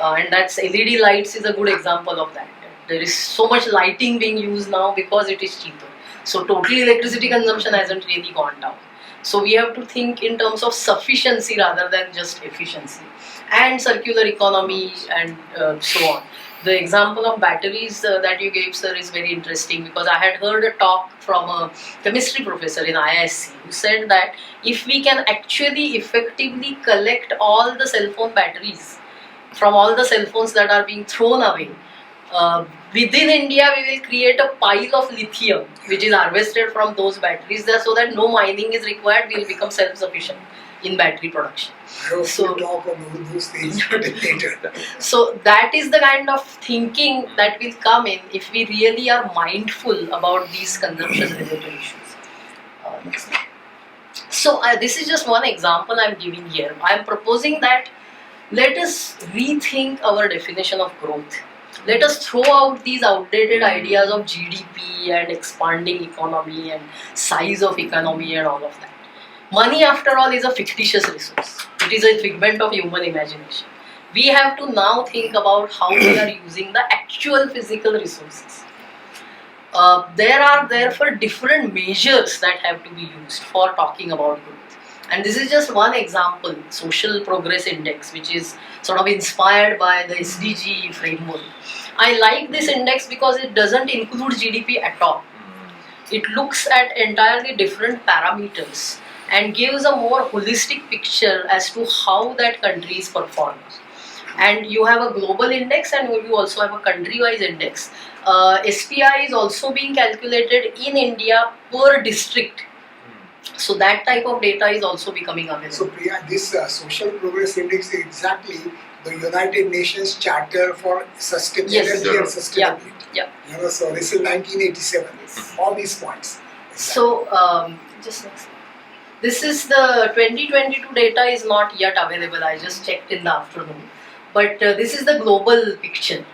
And that's LED lights is a good example of that. There is so much lighting being used now because it is cheaper. So total electricity consumption hasn't really gone down. So we have to think in terms of sufficiency rather than just efficiency. And circular economy and so on. The example of batteries that you gave, sir, is very interesting, because I had heard a talk from a chemistry professor in IISc who said that if we can actually effectively collect all the cell phone batteries from all the cell phones that are being thrown away, within India we will create a pile of lithium which is harvested from those batteries there, so that no mining is required. We will become self-sufficient in battery production. So talk about those things later. So that is the kind of thinking that will come in if we really are mindful about these consumption related issues. Next slide. So this is just one example I am giving here. I am proposing that let us rethink our definition of growth. Let us throw out these outdated ideas of GDP and expanding economy and size of economy and all of that. Money, after all, is a fictitious resource. It is a figment of human imagination. We have to now think about how we are using the actual physical resources. There are therefore different measures that have to be used for talking about growth. And this is just one example, Social Progress Index, which is sort of inspired by the SDG framework. I like this index because it doesn't include GDP at all. It looks at entirely different parameters and gives a more holistic picture as to how that country is performing. And you have a global index and you also have a country-wise index. SPI is also being calculated in India per district. So that type of data is also becoming available. So Priya, this Social Progress Index is exactly the United Nations Charter for Sustainability Yes. and Sustainability. Yeah. You know, so this is 1987. All these points. So just next. This is the 2022 data is not yet available. I just checked in the afternoon. But this is the global picture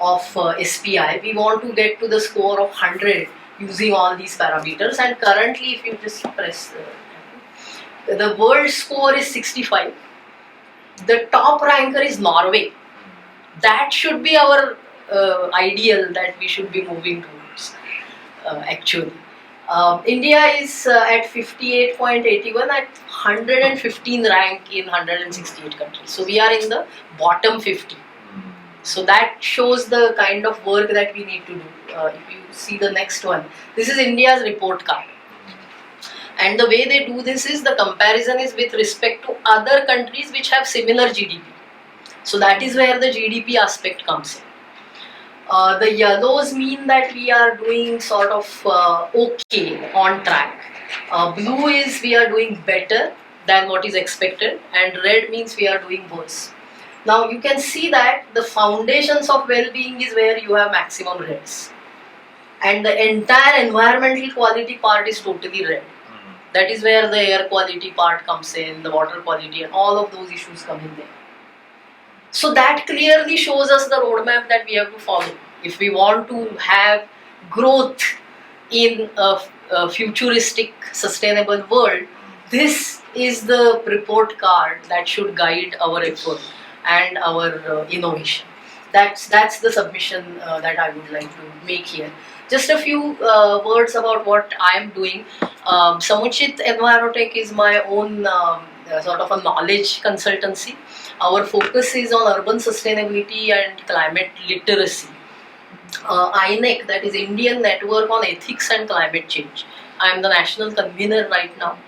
of SPI. We want to get to the score of 100 using all these parameters, and currently if you just press the world score is 65. The top ranker is Norway. That should be our ideal that we should be moving towards actually. India is at 58.81 at 115 rank in 168 countries. So we are in the bottom 50. So that shows the kind of work that we need to do. If you see the next one, this is India's report card. And the way they do this is the comparison is with respect to other countries which have similar GDP. So that is where the GDP aspect comes in. The yellows mean that we are doing sort of okay, on track. Blue is we are doing better than what is expected, and red means we are doing worse. Now you can see that the foundations of well-being is where you have maximum reds, and the entire environmental quality part is totally red. That is where the air quality part comes in, the water quality, and all of those issues come in there. So that clearly shows us the roadmap that we have to follow if we want to have growth in a futuristic, sustainable world. This is the report card that should guide our effort and our innovation. That's the submission that I would like to make here. Just a few words about what I am doing. Samuchit Envirotech is my own sort of a knowledge consultancy. Our focus is on urban sustainability and climate literacy. INEC, that is Indian Network on Ethics and Climate Change. I am the national convener right now.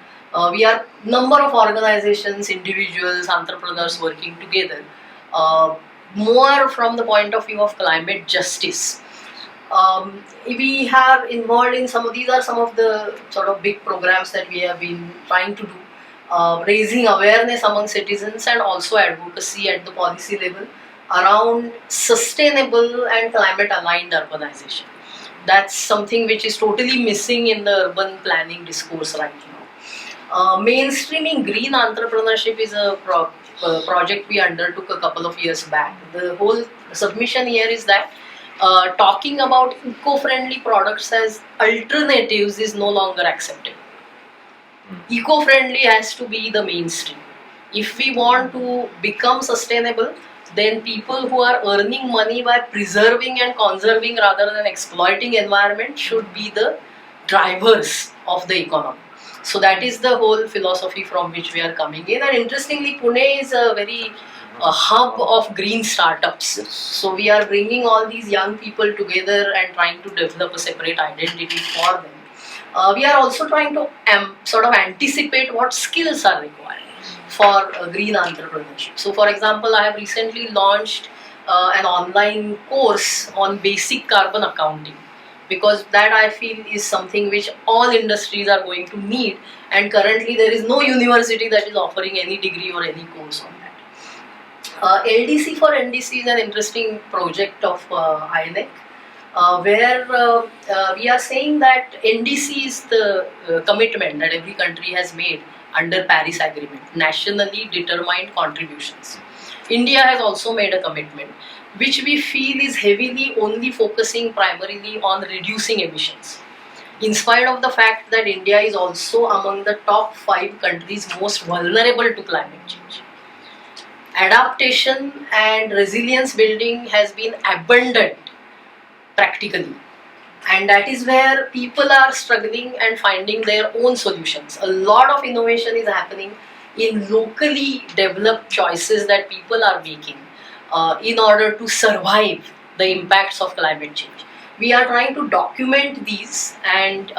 We are number of organizations, individuals, entrepreneurs working together, more from the point of view of climate justice. We are involved in these are some of the sort of big programs that we have been trying to do. Raising awareness among citizens and also advocacy at the policy level around sustainable and climate aligned urbanization. That's something which is totally missing in the urban planning discourse right now. Mainstreaming green entrepreneurship is a project we undertook a couple of years back. The whole submission here is that talking about eco-friendly products as alternatives is no longer acceptable. Eco-friendly has to be the mainstream. If we want to become sustainable, then people who are earning money by preserving and conserving rather than exploiting environment should be the drivers of the economy. So that is the whole philosophy from which we are coming in. And interestingly, Pune is a very hub of green startups. Yes. So we are bringing all these young people together and trying to develop a separate identity for them. We are also trying to sort of anticipate what skills are required for green entrepreneurship. So for example, I have recently launched an online course on basic carbon accounting, because that I feel is something which all industries are going to need, and currently there is no university that is offering any degree or any course on that. LDC for NDC is an interesting project of INEC. Where we are saying that NDC is the commitment that every country has made under Paris Agreement, nationally determined contributions. India has also made a commitment, which we feel is heavily only focusing primarily on reducing emissions. In spite of the fact that India is also among the top 5 countries most vulnerable to climate change. Adaptation and resilience building has been abandoned practically, and that is where people are struggling and finding their own solutions. A lot of innovation is happening in locally developed choices that people are making in order to survive the impacts of climate change. We are trying to document these, and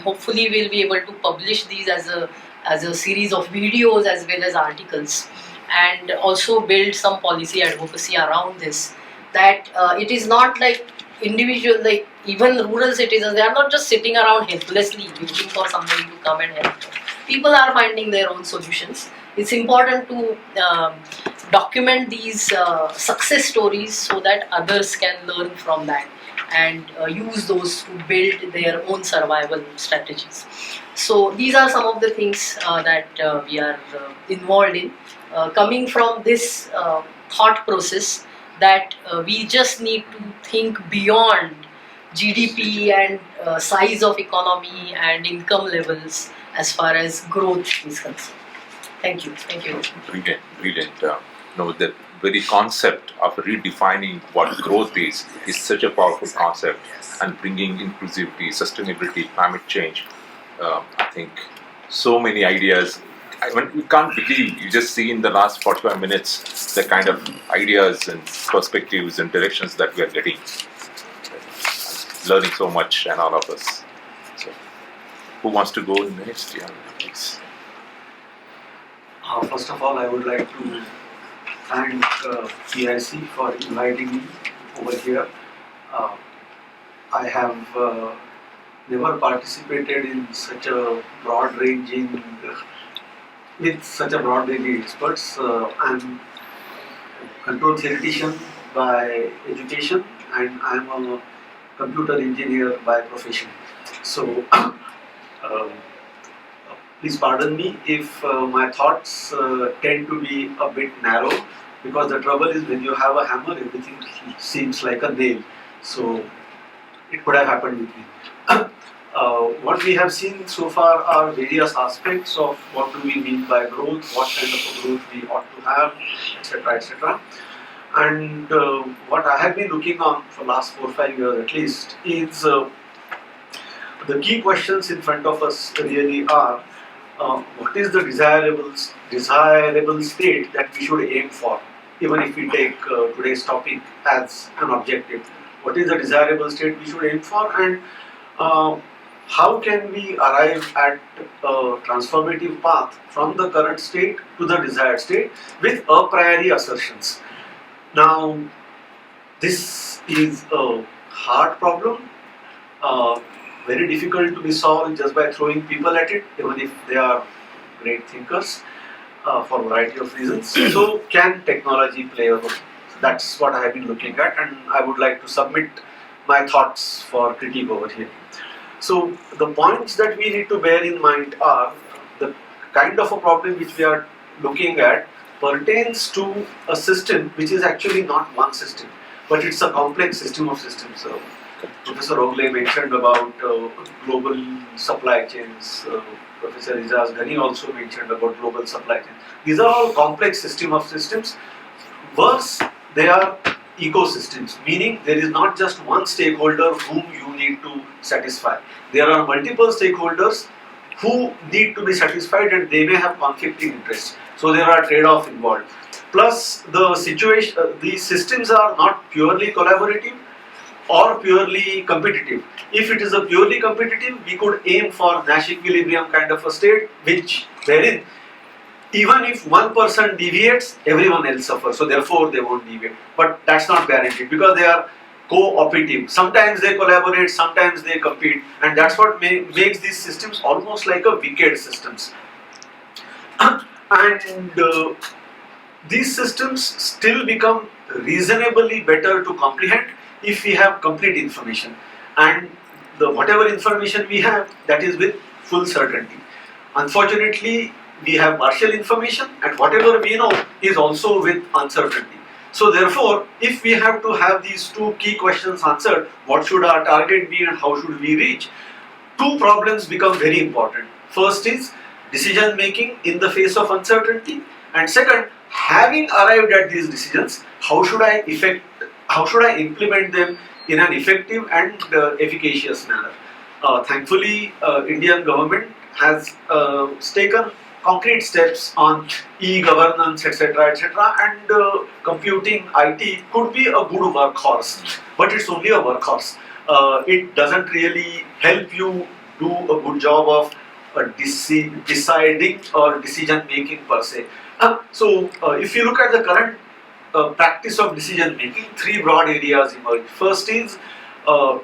hopefully we'll be able to publish these as a series of videos as well as articles, and also build some policy advocacy around this, that it is not like individual, like even rural citizens, they are not just sitting around helplessly waiting for somebody to come and help them. People are finding their own solutions. It's important to document these success stories so that others can learn from that and use those to build their own survival strategies. So these are some of the things that we are involved in, coming from this thought process that we just need to think beyond GDP and size of economy and income levels as far as growth is concerned. Thank you. Thank you. Brilliant. The very concept of redefining what growth is such a powerful concept, and bringing inclusivity, sustainability, climate change. I think so many ideas. You can't believe, you just see in the last 45 minutes the kind of ideas and perspectives and directions that we are getting. Learning so much, and all of us. So, who wants to go next? Yeah, please. First of all, I would like to thank PIC for inviting me over here. I have never participated in such a with such a broad ranging experts. I'm control theoretician by education, and I'm a computer engineer by profession. So, please pardon me if my thoughts tend to be a bit narrow, because the trouble is when you have a hammer, everything seems like a nail. So, it could have happened with me. What we have seen so far are various aspects of what do we mean by growth, what kind of a growth we ought to have, etc., etc. And what I have been looking on for last 4 or 5 years at least is the key questions in front of us really are what is the desirable state that we should aim for, even if we take today's topic as an objective. What is the desirable state we should aim for, and how can we arrive at a transformative path from the current state to the desired state with a priori assertions. Now, this is a hard problem, very difficult to be solved just by throwing people at it, even if they are great thinkers for a variety of reasons. So, can technology play a role? That's what I have been looking at, and I would like to submit my thoughts for critique over here. So, the points that we need to bear in mind are the kind of a problem which we are looking at pertains to a system which is actually not one system, but it's a complex system of systems. Professor Ogle mentioned about global supply chains. Professor Ijaz Ghani also mentioned about global supply chains. These are all complex system of systems. Worse, they are ecosystems, meaning there is not just one stakeholder whom you need to satisfy. There are multiple stakeholders who need to be satisfied, and they may have conflicting interests. So there are trade-offs involved. Plus, the situation, these systems are not purely collaborative or purely competitive. If it is a purely competitive, we could aim for Nash equilibrium kind of a state, which wherein even if one person deviates, everyone else suffers. So therefore, they won't deviate. But that's not guaranteed because they are cooperative. Sometimes they collaborate, sometimes they compete, and that's what makes these systems almost like a wicked systems. And these systems still become reasonably better to comprehend if we have complete information, and the whatever information we have, that is with full certainty. Unfortunately, we have partial information, and whatever we know is also with uncertainty. So therefore, if we have to have these two key questions answered, what should our target be and how should we reach, two problems become very important. First is decision making in the face of uncertainty, and second, having arrived at these decisions, how should I implement them in an effective and efficacious manner. Thankfully, Indian government has taken concrete steps on e-governance, etc., etc., and computing IT could be a good workhorse, but it's only a workhorse. It doesn't really help you do a good job of deciding or decision making per se. So, if you look at the current practice of decision making, three broad areas emerge. First is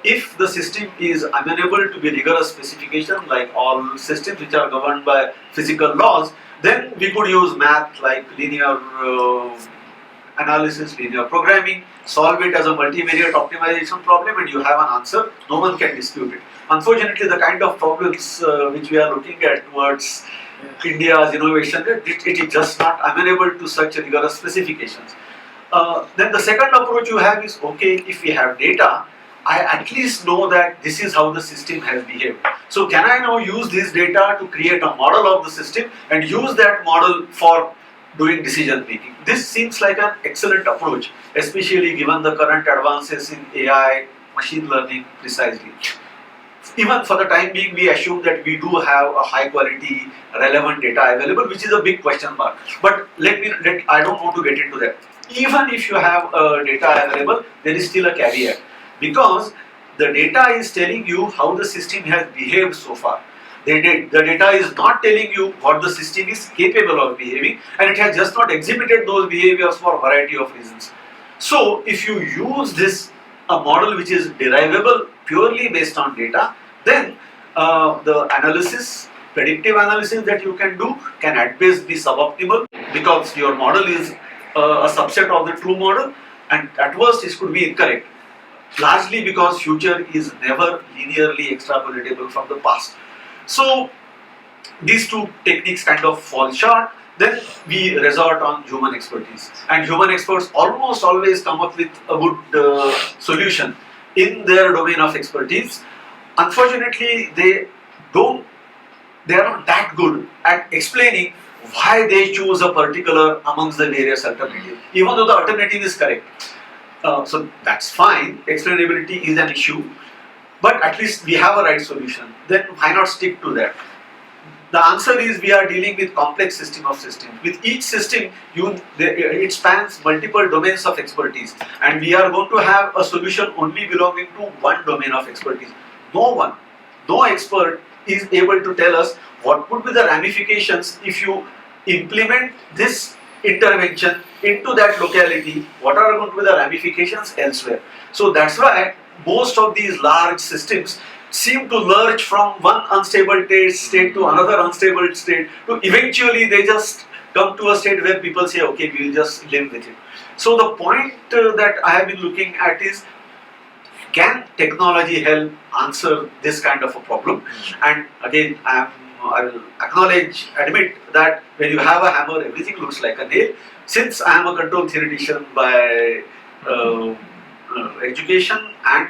if the system is amenable to be rigorous specification, like all systems which are governed by physical laws, then we could use math like linear analysis, linear programming, solve it as a multivariate optimization problem, and you have an answer. No one can dispute it. Unfortunately, the kind of problems which we are looking at towards India's innovation, it is just not amenable to such rigorous specifications. Then the second approach you have is, okay, if we have data, I at least know that this is how the system has behaved. So can I now use this data to create a model of the system and use that model for doing decision making? This seems like an excellent approach, especially given the current advances in AI, machine learning precisely. Even for the time being, we assume that we do have a high quality, relevant data available, which is a big question mark. But I don't want to get into that. Even if you have data available, there is still a caveat, because the data is telling you how the system has behaved so far. The data is not telling you what the system is capable of behaving, and it has just not exhibited those behaviors for a variety of reasons. So, if you use a model which is derivable purely based on data, then the predictive analysis that you can do can at best be suboptimal, because your model is a subset of the true model, and at worst it could be incorrect. Largely because future is never linearly extrapolatable from the past. So these two techniques kind of fall short. Then we resort on human expertise, and human experts almost always come up with a good solution in their domain of expertise. Unfortunately, they are not that good at explaining why they choose a particular amongst the various alternatives, even though the alternative is correct. So that's fine. Explainability is an issue, but at least we have a right solution. Then why not stick to that? The answer is we are dealing with complex system of systems. With each system, it spans multiple domains of expertise, and we are going to have a solution only belonging to one domain of expertise. No expert is able to tell us what would be the ramifications if you implement this intervention into that locality. What are going to be the ramifications elsewhere? So that's why most of these large systems seem to lurch from one unstable state to another unstable state, to eventually they just come to a state where people say, okay, we will just live with it. So the point that I have been looking at is, can technology help answer this kind of a problem? And again, I will admit that when you have a hammer, everything looks like a nail. Since I am a control theoretician by education, and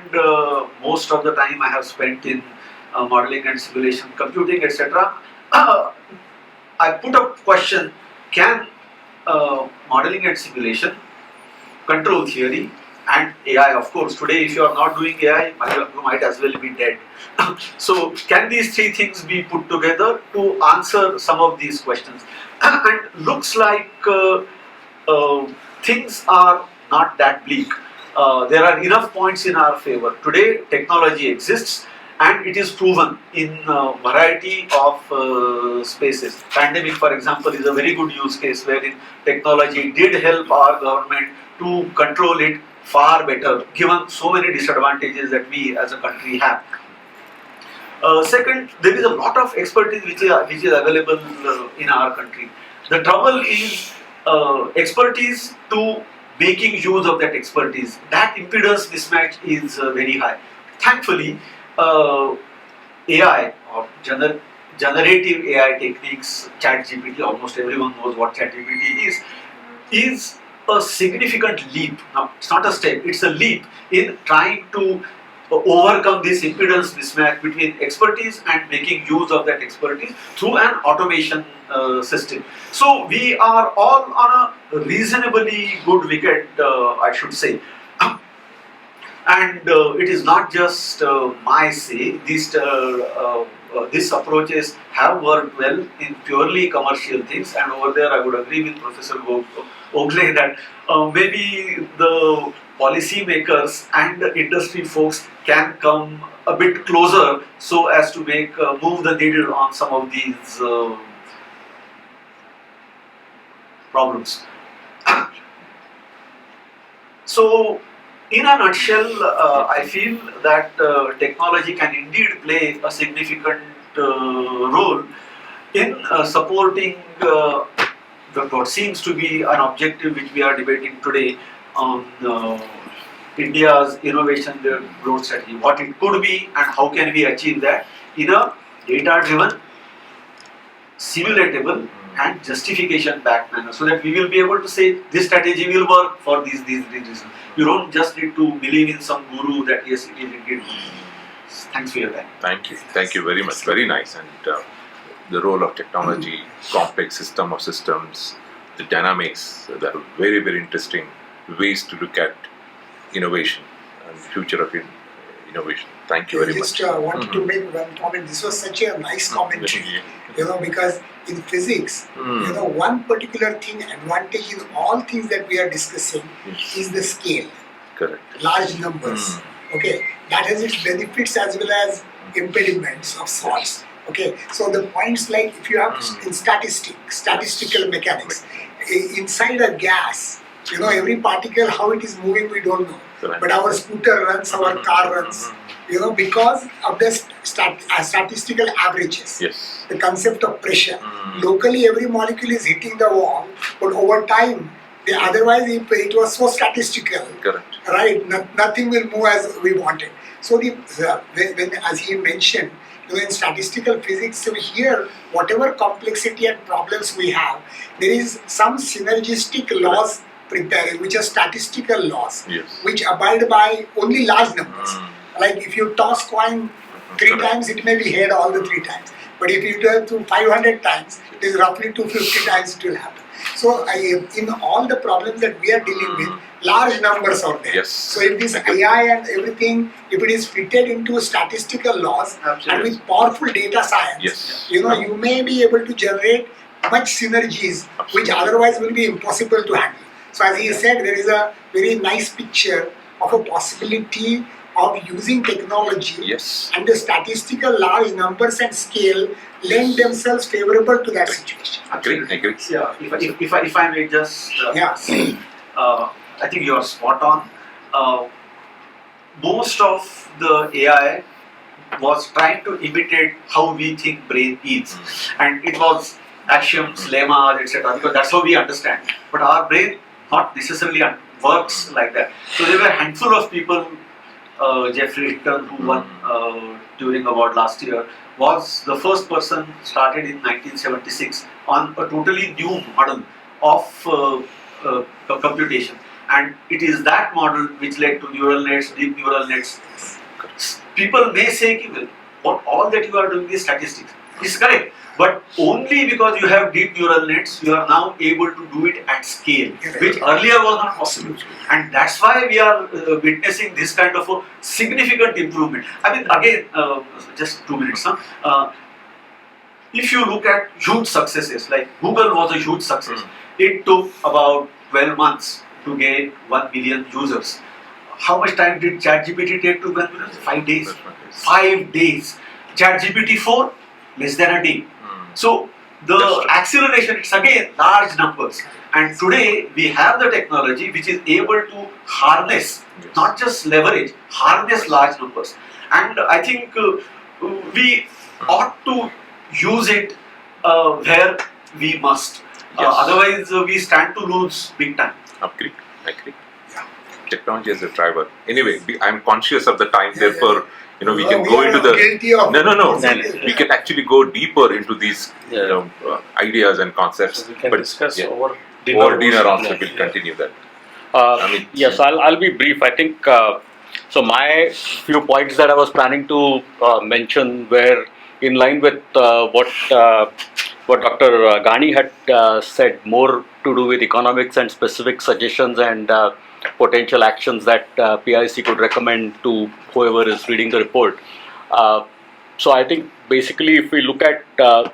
most of the time I have spent in modeling and simulation, computing, etc. I put up question: can modeling and simulation, control theory, and AI, of course, today if you are not doing AI, you might as well be dead. So can these three things be put together to answer some of these questions? And looks like things are not that bleak. There are enough points in our favor. Today, technology exists, and it is proven in a variety of spaces. Pandemic, for example, is a very good use case wherein technology did help our government to control it far better, given so many disadvantages that we as a country have. Second, there is a lot of expertise which is available in our country. The trouble is expertise to making use of that expertise. That impedance mismatch is very high. Thankfully, AI or generative AI techniques, ChatGPT, almost everyone knows what ChatGPT is a significant leap. Now, it's not a step, it's a leap in trying to overcome this impedance mismatch between expertise and making use of that expertise through an automation system. So we are all on a reasonably good wicket, I should say. And it is not just my say. These approaches have worked well in purely commercial things, and over there I would agree with Professor Ogle that maybe the policy makers and the industry folks can come a bit closer so as to make move the needle on some of these problems. So, in a nutshell, I feel that technology can indeed play a significant role in supporting what seems to be an objective which we are debating today on India's innovation growth strategy. What it could be and how can we achieve that in a data-driven, simulatable and justification-backed manner, so that we will be able to say this strategy will work for these reasons. You don't just need to believe in some guru that yes, it is indeed. Thanks for your time. Thank you very much. Very nice. And the role of technology, complex system of systems, the dynamics, that are very, very interesting ways to look at innovation and future of innovation. Thank you very much. Just wanted to make one comment. This was such a nice commentary, because in physics, one particular thing, advantage in all things that we are discussing is the scale. Correct. Large numbers. Okay, that has its benefits as well as impediments of sorts. Okay, so the points like if you have in statistical mechanics, inside a gas, every particle, how it is moving, we don't know. Correct. But our scooter runs, our car runs, because of the statistical averages. Yes. The concept of pressure. Locally, every molecule is hitting the wall, but over time, Otherwise, if it was so statistical, Correct. right, nothing will move as we wanted. So when as he mentioned, in statistical physics, so here whatever complexity and problems we have, there is some synergistic laws preparing, which are statistical laws, Yes. which abide by only large numbers. Like if you toss coin 3 Correct. times, it may be head all the 3 times. But if you do it to 500 times, it is roughly 250 times it will happen. So in all the problems that we are dealing with, large numbers are there. Yes. So if this AI and everything, if it is fitted into statistical laws and with powerful data science, Yes. you may be able to generate much synergies which otherwise will be impossible to handle. So as he said, there is a very nice picture of a possibility of using technology, Yes. and the statistical large numbers and scale lend themselves favorable to that situation. Agree. Yeah, if I may just Yeah. say, I think you are spot on. Most of the AI was trying to imitate how we think brain is, and it was axioms, lemmas, etc. Because that's how we understand. But our brain not necessarily works like that. So there were a handful of people. Jeffrey Hinton, who won during award last year, was the first person started in 1976 on a totally new model of computation, and it is that model which led to neural nets, deep neural nets. People may say, well, what all that you are doing is statistics. It's correct, but only because you have deep neural nets, you are now able to do it at scale, which earlier was not possible. And that's why we are witnessing this kind of a significant improvement. I mean, again, just 2 minutes. If you look at huge successes, like Google was a huge success. It took about 12 months to gain 1 billion users. How much time did ChatGPT take to 1 billion? 5 days. 5 days. ChatGPT 4, less than a day. So the acceleration, it's again large numbers. And today we have the technology which is able to harness, not just leverage, harness large numbers. And I think we ought to use it where we must. Otherwise we stand to lose big time. Agree. Technology as a driver. Anyway, I'm conscious of the time, therefore, we can go into the. No. We can actually go deeper into these ideas and concepts. So we can but discuss yeah, over over dinner also. Yeah. We'll continue that. Yes, I'll be brief. I think so. My few points that I was planning to mention were in line with what Dr. Gani had said, more to do with economics and specific suggestions and potential actions that PIC could recommend to whoever is reading the report. So I think basically if we look at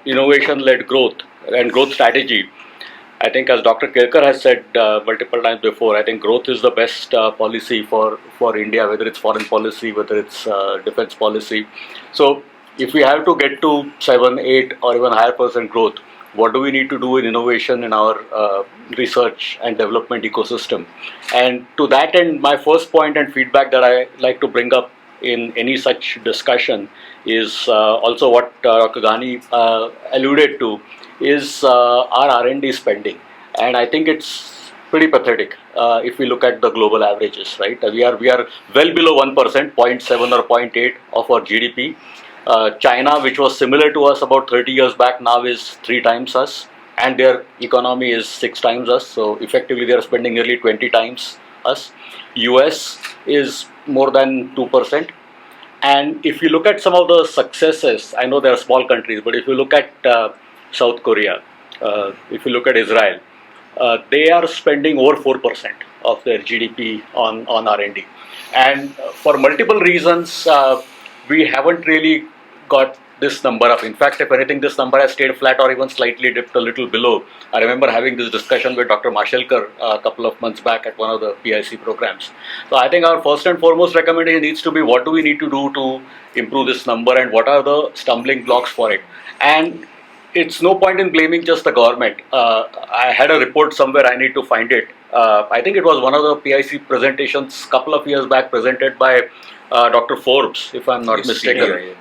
innovation-led growth and growth strategy, I think as Dr. Kelkar has said multiple times before, I think growth is the best policy for India, whether it's foreign policy, whether it's defense policy. So if we have to get to 7, 8 or even higher % growth, what do we need to do in innovation in our research and development ecosystem? And to that end, my first point and feedback that I like to bring up in any such discussion is also what Dr. Ghani alluded to, is our R&D spending. And I think it's pretty pathetic if we look at the global averages, right? We are well below 1%, 0.7 or 0.8 of our GDP. China, which was similar to us about 30 years back, now is 3 times us, and their economy is 6 times us. So effectively, they are spending nearly 20 times us. US is more than 2%. And if you look at some of the successes, I know they are small countries, but if you look at South Korea, if you look at Israel, they are spending over 4% of their GDP on R&D. And for multiple reasons, we haven't really got this number up. In fact, if anything, this number has stayed flat or even slightly dipped a little below. I remember having this discussion with Dr. Mashelkar a couple of months back at one of the PIC programs. So I think our first and foremost recommendation needs to be what do we need to do to improve this number and what are the stumbling blocks for it. And it's no point in blaming just the government. I had a report somewhere, I need to find it. I think it was one of the PIC presentations a couple of years back presented by Dr. Forbes, if I'm not mistaken.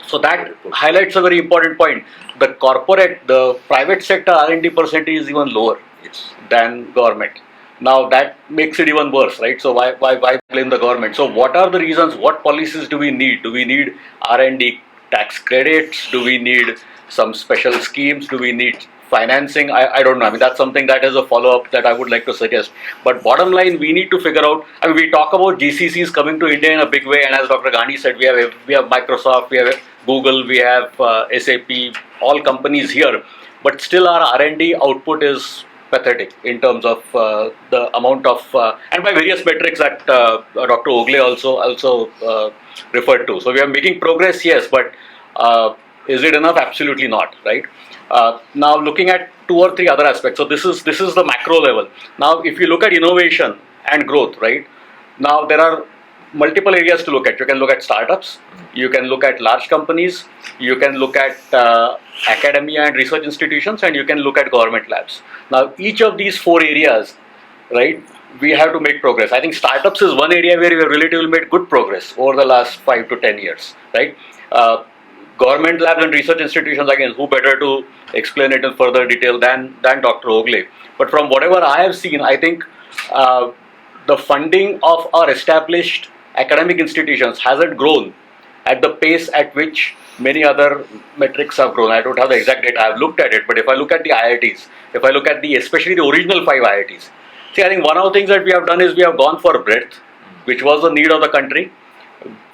So that highlights a very important point. The private sector R&D percentage is even lower Yes. than government. Now that makes it even worse, right? So why blame the government? So what are the reasons? What policies do we need? Do we need R&D tax credits? Do we need some special schemes? Do we need financing? I don't know. I mean, that's something that is a follow-up that I would like to suggest. But bottom line, we need to figure out. I mean, we talk about GCCs coming to India in a big way, and as Dr. Gandhi said, we have Microsoft, we have Google, we have SAP, all companies here. But still, our R&D output is pathetic in terms of the amount of and by various metrics that Dr. Ogle also referred to. So we are making progress, yes, but is it enough? Absolutely not, right? Now looking at two or three other aspects. So this is the macro level. Now if you look at innovation and growth, right? Now there are multiple areas to look at. You can look at startups, you can look at large companies, you can look at academia and research institutions, and you can look at government labs. Now each of these four areas, right, we have to make progress. I think startups is one area where we have relatively made good progress over the last 5 to 10 years, right? Government labs and research institutions, again, who better to explain it in further detail than Dr. Ogle. But from whatever I have seen, I think the funding of our established academic institutions hasn't grown at the pace at which many other metrics have grown. I don't have the exact data, I've looked at it, but if I look at the IITs, if I look at especially the original 5 IITs, see, I think one of the things that we have done is we have gone for breadth, which was the need of the country.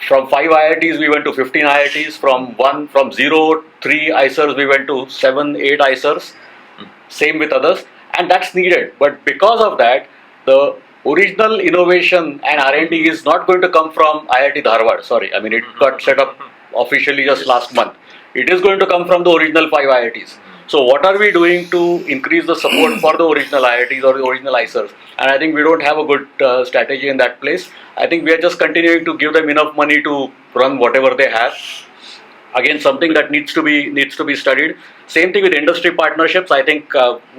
From 5 IITs, we went to 15 IITs. From 0, 3 ICERs, we went to 7, 8 ICERs. Same with others, and that's needed. But because of that, the original innovation and R&D is not going to come from IIT Dharwad. Sorry, I mean it got set up officially just last month. It is going to come from the original 5 IITs. So what are we doing to increase the support for the original IITs or the original ICERs? And I think we don't have a good strategy in that place. I think we are just continuing to give them enough money to run whatever they have. Again, something that needs to be studied. Same thing with industry partnerships. I think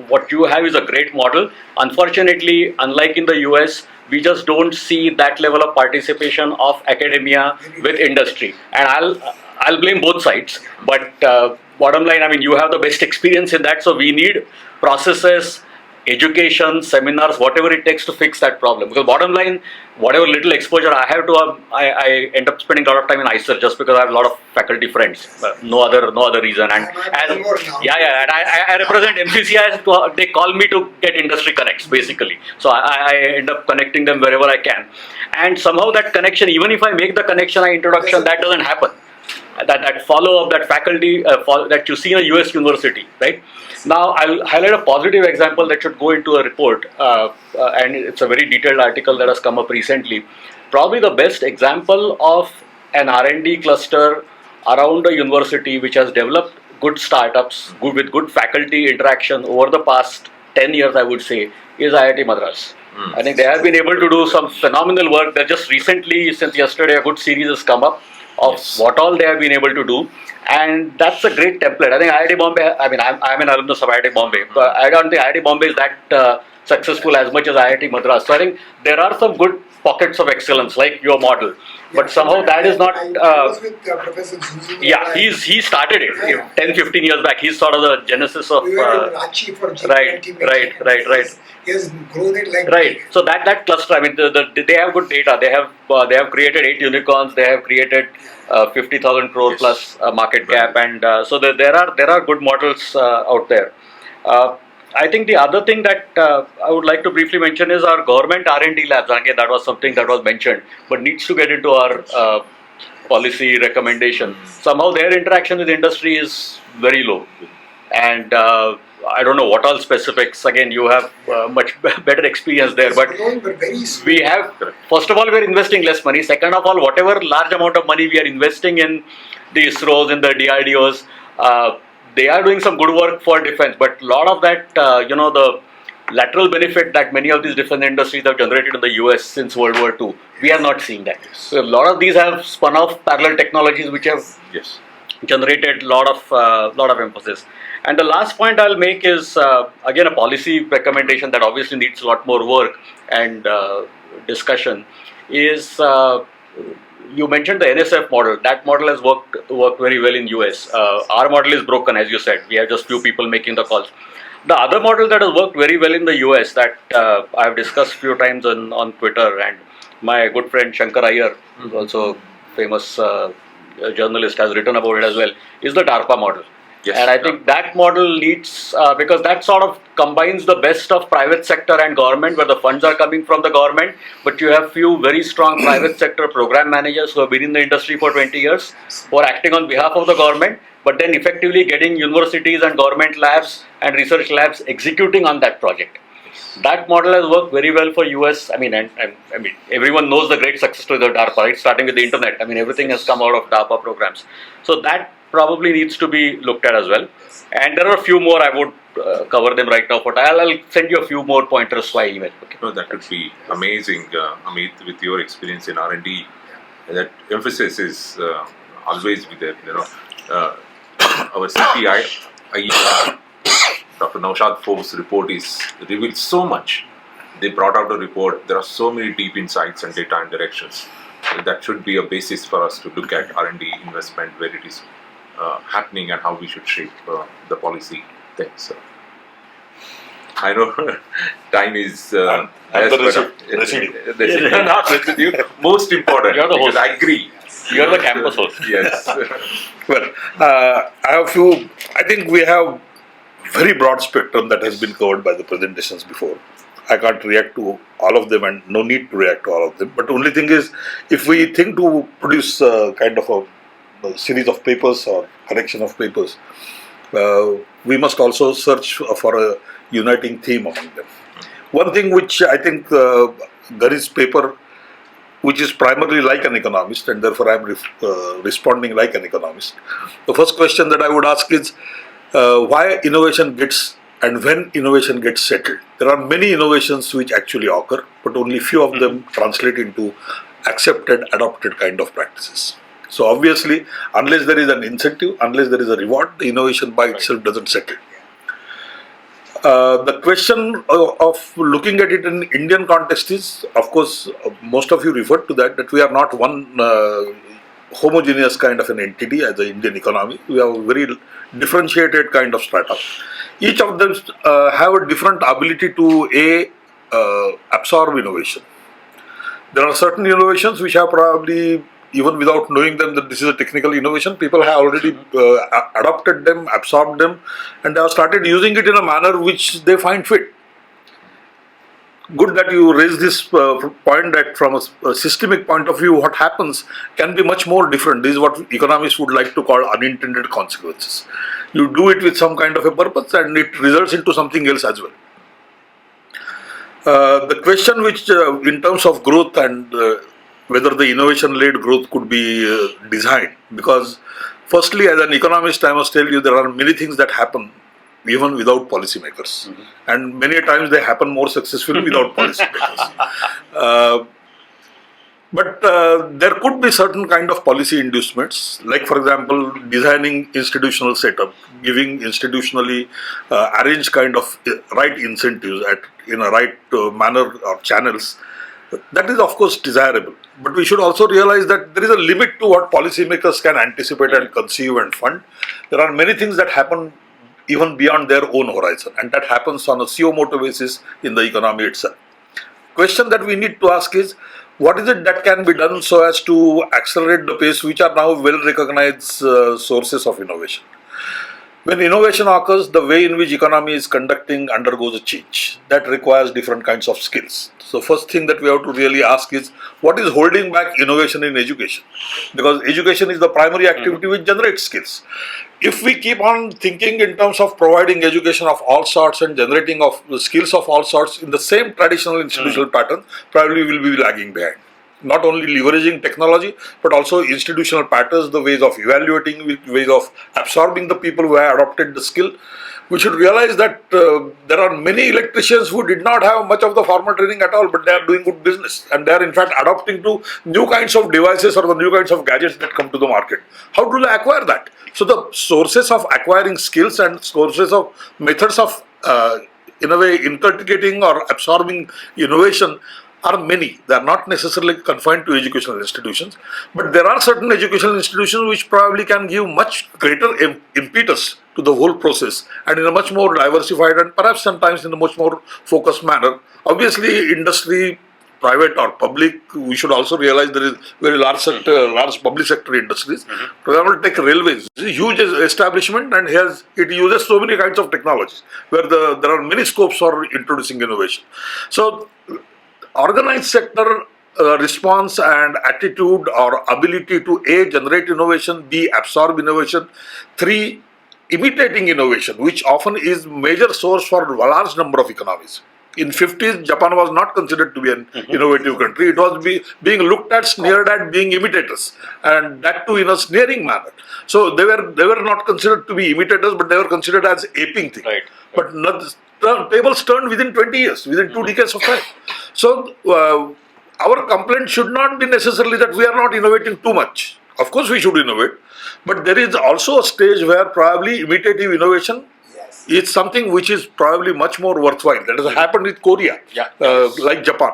what you have is a great model. Unfortunately, unlike in the US, we just don't see that level of participation of academia with industry. And I'll blame both sides. But bottom line, I mean, you have the best experience in that. So we need processes, education, seminars, whatever it takes to fix that problem. Because bottom line, whatever little exposure I have to, I end up spending a lot of time in ICER just because I have a lot of faculty friends. No other reason. And and I represent MCCI. So they call me to get industry connects basically. So I end up connecting them wherever I can. And somehow that connection, even if I make the connection, introduction, that doesn't happen. That follow up, that faculty that you see in a US university, right? Now I'll highlight a positive example that should go into a report, and it's a very detailed article that has come up recently. Probably the best example of an R&D cluster around a university which has developed good startups, with good faculty interaction over the past 10 years, I would say, is IIT Madras. I think they have been able to do some phenomenal work. That just recently, since yesterday, a good series has come up of what all they have been able to do, and that's a great template. I think IIT Bombay, I mean, I'm an alumnus of IIT Bombay, but I don't think IIT Bombay is that successful as much as IIT Madras. So I think there are some good pockets of excellence like your model, but somehow that is not. I was with Professor Zuzu. Yeah, he started it 10, 15 years back. He's sort of the genesis of. We were in Ranchi for G20 Right. He has grown it like right. So that cluster, I mean, they have good data. They have created 8 unicorns. They have created 50,000 crore plus market cap, and so there are good models out there. I think the other thing that I would like to briefly mention is our government R&D labs. Again, that was something that was mentioned, but needs to get into our policy recommendation. Somehow their interaction with industry is very low, and I don't know what all specifics. Again, you have much better experience there, but we have. First of all, we are investing less money. Second of all, whatever large amount of money we are investing in the ISROs, in the DRDOs, they are doing some good work for defense. But a lot of that, the lateral benefit that many of these defense industries have generated in the US since World War II, we are not seeing that. So a lot of these have spun off parallel technologies, which have generated a lot of emphasis. And the last point I'll make is again a policy recommendation that obviously needs a lot more work and discussion. Is you mentioned the NSF model. That model has worked very well in US. Our model is broken, as you said. We have just few people making the calls. The other model that has worked very well in the US that I've discussed few times on Twitter, and my good friend Shankar Iyer, who's also famous journalist, has written about it as well, is the DARPA model. Yes. And I think that model needs, because that sort of combines the best of private sector and government, where the funds are coming from the government, but you have few very strong private sector program managers who have been in the industry for 20 years, who are acting on behalf of the government, but then effectively getting universities and government labs and research labs executing on that project. That model has worked very well for US. I mean, and everyone knows the great success story of DARPA, right? Starting with the internet. I mean, everything has come out of DARPA programs. So that probably needs to be looked at as well. And there are a few more. I would cover them right now, but I'll send you a few more pointers by email. Okay. No, that would be amazing, Amit, with your experience in R&D. That emphasis is always with it. Our CPI, Dr. Naushad Forbes' report revealed so much. They brought out a report. There are so many deep insights and data and directions. That should be a basis for us to look at R&D investment, where it is happening and how we should shape the policy things. So, I know time is I'm the residue. Not residue. Most important. You're the because host. I agree. You're the campus host. Yes. Well, I have a few. I think we have very broad spectrum that has been covered by the presentations before. I can't react to all of them, and no need to react to all of them. But the only thing is, if we think to produce kind of a series of papers or collection of papers, we must also search for a uniting theme among them. One thing which I think Gari's paper, which is primarily like an economist, and therefore I am responding like an economist. The first question that I would ask is why innovation gets and when innovation gets settled. There are many innovations which actually occur, but only few of them translate into accepted, adopted kind of practices. So obviously, unless there is an incentive, unless there is a reward, the innovation by itself doesn't settle. The question of looking at it in Indian context is, of course, most of you referred to that we are not one homogeneous kind of an entity as the Indian economy. We have a very differentiated kind of strata. Each of them have a different ability to absorb innovation. There are certain innovations which have probably, even without knowing them that this is a technical innovation, people have already adopted them, absorbed them, and they have started using it in a manner which they find fit. Good that you raise this point that from a systemic point of view, what happens can be much more different. This is what economists would like to call unintended consequences. You do it with some kind of a purpose and it results into something else as well. The question which in terms of growth and whether the innovation-led growth could be designed, because firstly, as an economist, I must tell you there are many things that happen even without policymakers, and many times they happen more successfully without policymakers. But there could be certain kind of policy inducements, like for example, designing institutional setup, giving institutionally arranged kind of right incentives in a right manner or channels. That is of course desirable, but we should also realize that there is a limit to what policymakers can anticipate and conceive and fund. There are many things that happen even beyond their own horizon, and that happens on a suo motu basis in the economy itself. Question that we need to ask is, what is it that can be done so as to accelerate the pace, which are now well recognized sources of innovation? When innovation occurs, the way in which economy is conducting undergoes a change. That requires different kinds of skills. So first thing that we have to really ask is, what is holding back innovation in education? Because education is the primary activity which generates skills. If we keep on thinking in terms of providing education of all sorts and generating of skills of all sorts in the same traditional institutional pattern, probably we will be lagging behind. Not only leveraging technology, but also institutional patterns, the ways of evaluating, ways of absorbing the people who have adopted the skill. We should realize that there are many electricians who did not have much of the formal training at all, but they are doing good business, and they are in fact adopting to new kinds of devices or the new kinds of gadgets that come to the market. How do they acquire that? So the sources of acquiring skills and sources of methods of in a way inculcating or absorbing innovation are many. They are not necessarily confined to educational institutions, but there are certain educational institutions which probably can give much greater impetus to the whole process and in a much more diversified and perhaps sometimes in a much more focused manner. Obviously, industry, private or public, we should also realize there is very large sector, large public sector industries. For example, take railways. It's a huge establishment and it uses so many kinds of technologies where there are many scopes for introducing innovation. So, organized sector response and attitude or ability to A, generate innovation, B, absorb innovation, 3, imitating innovation, which often is major source for a large number of economies. In 50s, Japan was not considered to be an innovative country. It was being looked at, sneered at, being imitators, and that too in a sneering manner. So they were not considered to be imitators, but they were considered as aping things. Right. But tables turned within 20 years, within 2 decades of time. So our complaint should not be necessarily that we are not innovating too much. Of course, we should innovate, but there is also a stage where probably imitative innovation is something which is probably much more worthwhile. That has happened with Korea, like Japan.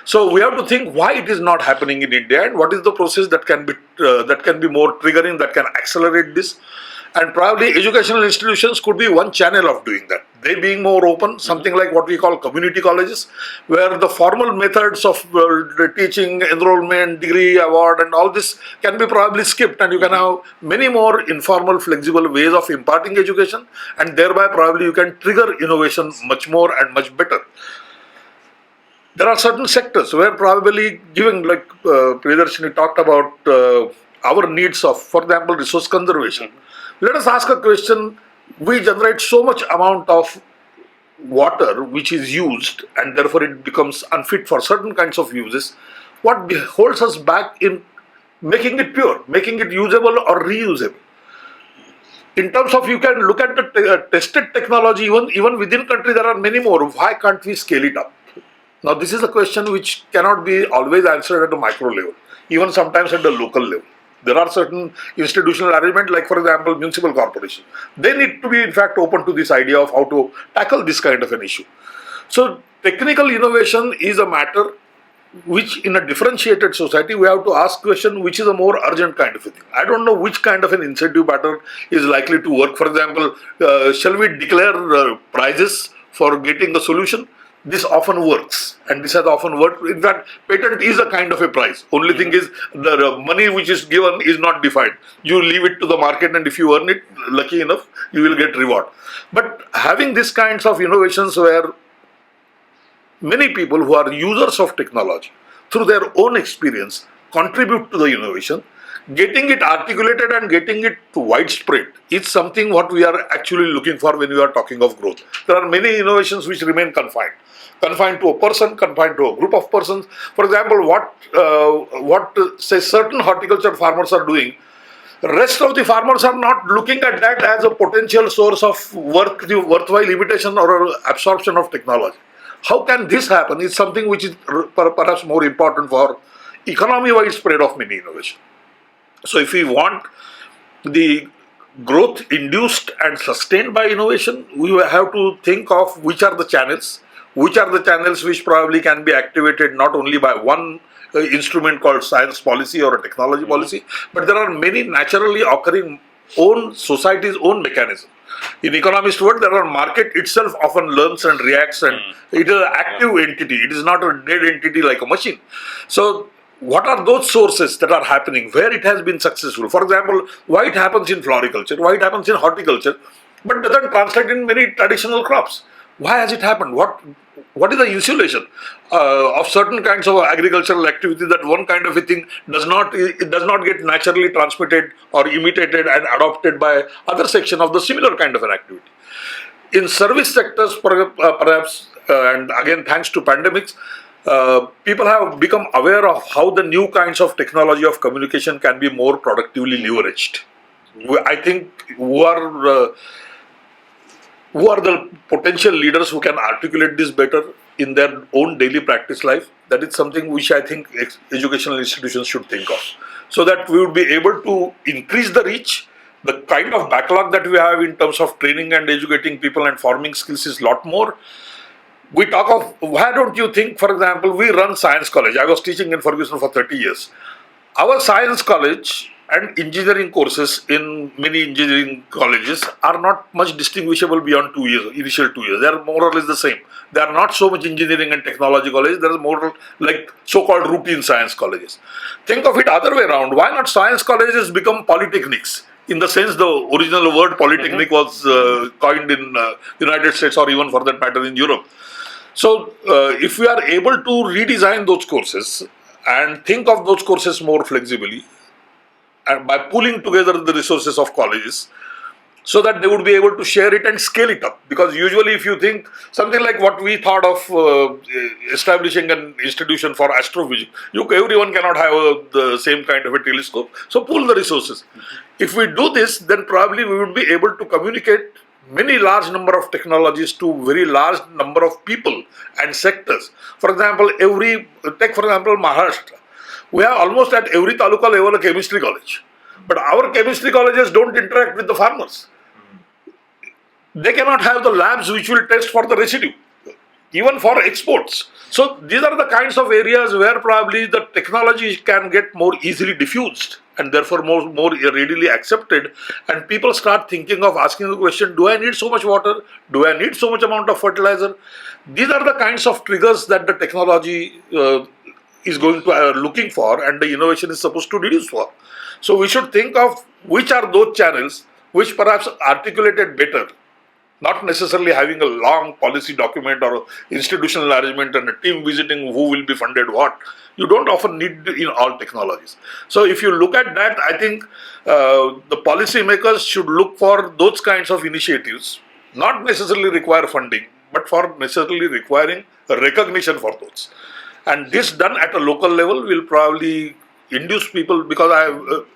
So we have to think why it is not happening in India and what is the process that can be more triggering, that can accelerate this. And probably educational institutions could be one channel of doing that. They being more open, something like what we call community colleges, where the formal methods of teaching, enrollment, degree, award and all this can be probably skipped, and you can have many more informal, flexible ways of imparting education, and thereby probably you can trigger innovation much more and much better. There are certain sectors where probably given, like Priyadarshini talked about our needs of, for example, resource conservation. Let us ask a question. We generate so much amount of water which is used and therefore it becomes unfit for certain kinds of uses. What holds us back in making it pure, making it usable or reusable? In terms of, you can look at the tested technology, even within country there are many more. Why can't we scale it up? Now this is a question which cannot be always answered at a micro level, even sometimes at the local level. There are certain institutional arrangements, like for example, municipal corporation. They need to be in fact open to this idea of how to tackle this kind of an issue. So technical innovation is a matter which in a differentiated society we have to ask question which is a more urgent kind of a thing. I don't know which kind of an incentive pattern is likely to work. For example, shall we declare prizes for getting the solution? This often works, and this has often worked. In fact, patent is a kind of a prize. Only thing is the money which is given is not defined. You leave it to the market, and if you earn it, lucky enough, you will get reward. But having these kinds of innovations where many people who are users of technology, through their own experience, contribute to the innovation, getting it articulated and getting it widespread is something what we are actually looking for when we are talking of growth. There are many innovations which remain confined to a person, confined to a group of persons. For example, what say certain horticulture farmers are doing, rest of the farmers are not looking at that as a potential source of worthwhile imitation or absorption of technology. How can this happen is something which is perhaps more important for economy-wide spread of many innovation. So if we want the growth induced and sustained by innovation, we have to think of which are the channels which probably can be activated not only by one instrument called science policy or a technology policy, but there are many naturally occurring society's own mechanism. In economist world, there are market itself often learns and reacts, and it is an active entity. It is not a dead entity like a machine. So what are those sources that are happening where it has been successful? For example, why it happens in floriculture, why it happens in horticulture, but doesn't translate in many traditional crops? Why has it happened? What is the insulation of certain kinds of agricultural activity that one kind of a thing does not get naturally transmitted or imitated and adopted by other section of the similar kind of an activity? In service sectors, perhaps, and again thanks to pandemics, people have become aware of how the new kinds of technology of communication can be more productively leveraged. I think who are the potential leaders who can articulate this better in their own daily practice life? That is something which I think educational institutions should think of, so that we would be able to increase the reach. The kind of backlog that we have in terms of training and educating people and forming skills is a lot more. we talk of, why don't you think, for example, we run science college. I was teaching in Ferguson for 30 years. Our science college and engineering courses in many engineering colleges are not much distinguishable beyond 2 years, initial 2 years. They are more or less the same. They are not so much engineering and technology colleges. There is more like so-called routine science colleges. Think of it other way around. Why not science colleges become polytechnics? In the sense the original word polytechnic was coined in United States or even for that matter in Europe. So, if we are able to redesign those courses and think of those courses more flexibly, and by pooling together the resources of colleges, so that they would be able to share it and scale it up. Because usually, if you think something like what we thought of establishing an institution for astrophysics, everyone cannot have the same kind of a telescope. So, pool the resources. If we do this, then probably we would be able to communicate many large number of technologies to very large number of people and sectors. For example, take for example Maharashtra. We have almost at every taluka level a chemistry college. But our chemistry colleges don't interact with the farmers. They cannot have the labs which will test for the residue, even for exports. So these are the kinds of areas where probably the technology can get more easily diffused and therefore more readily accepted, and people start thinking of asking the question, do I need so much water? Do I need so much amount of fertilizer? These are the kinds of triggers that the technology is going to looking for, and the innovation is supposed to reduce for. So we should think of which are those channels which perhaps articulated better, not necessarily having a long policy document or institutional arrangement and a team visiting who will be funded what. You don't often need in all technologies. So if you look at that, I think the policy makers should look for those kinds of initiatives, not necessarily require funding, but for necessarily requiring a recognition for those. And this done at a local level will probably induce people, because I have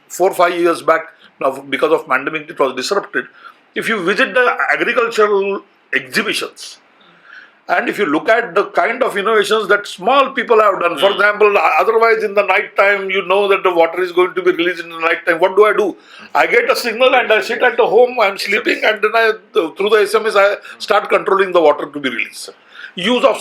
4 or 5 years back, now because of pandemic it was disrupted. If you visit the agricultural exhibitions, and if you look at the kind of innovations that small people have done, for example, otherwise in the night time, you know that the water is going to be released in the night time. What do? I get a signal and I sit at the home, I'm sleeping, and then through the SMS, I start controlling the water to be released. Use of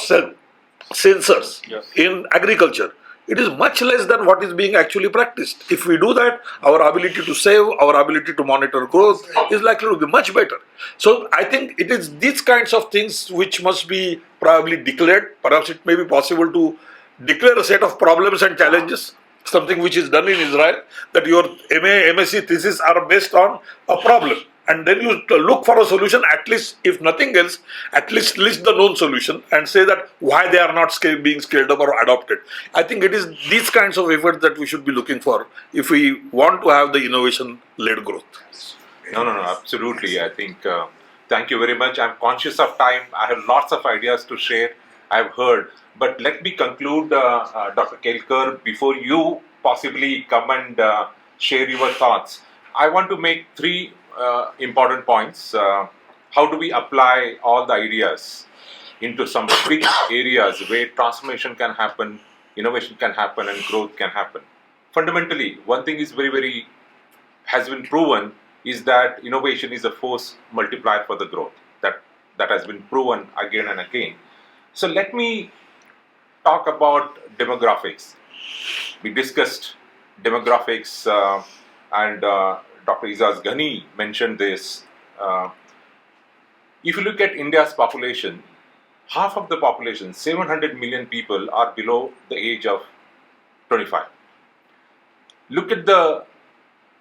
sensors in agriculture. It is much less than what is being actually practiced. If we do that, our ability to save, our ability to monitor growth is likely to be much better. So I think it is these kinds of things which must be probably declared. Perhaps it may be possible to declare a set of problems and challenges, something which is done in Israel, that your MA, MSc thesis are based on a problem. And then you look for a solution, at least, if nothing else, at least list the known solution and say that why they are not being scaled up or adopted. I think it is these kinds of efforts that we should be looking for if we want to have the innovation-led growth. No, absolutely. I think, thank you very much. I'm conscious of time. I have lots of ideas to share. I've heard. But let me conclude, Dr. Kelkar, before you possibly come and share your thoughts. I want to make 3 important points. How do we apply all the ideas into some big areas where transformation can happen, innovation can happen, and growth can happen? Fundamentally, one thing is very has been proven is that innovation is a force multiplier for the growth. That has been proven again and again. So let me talk about demographics. We discussed demographics and Dr. Izaz Ghani mentioned this. If you look at India's population, half of the population, 700 million people, are below the age of 25. Look at the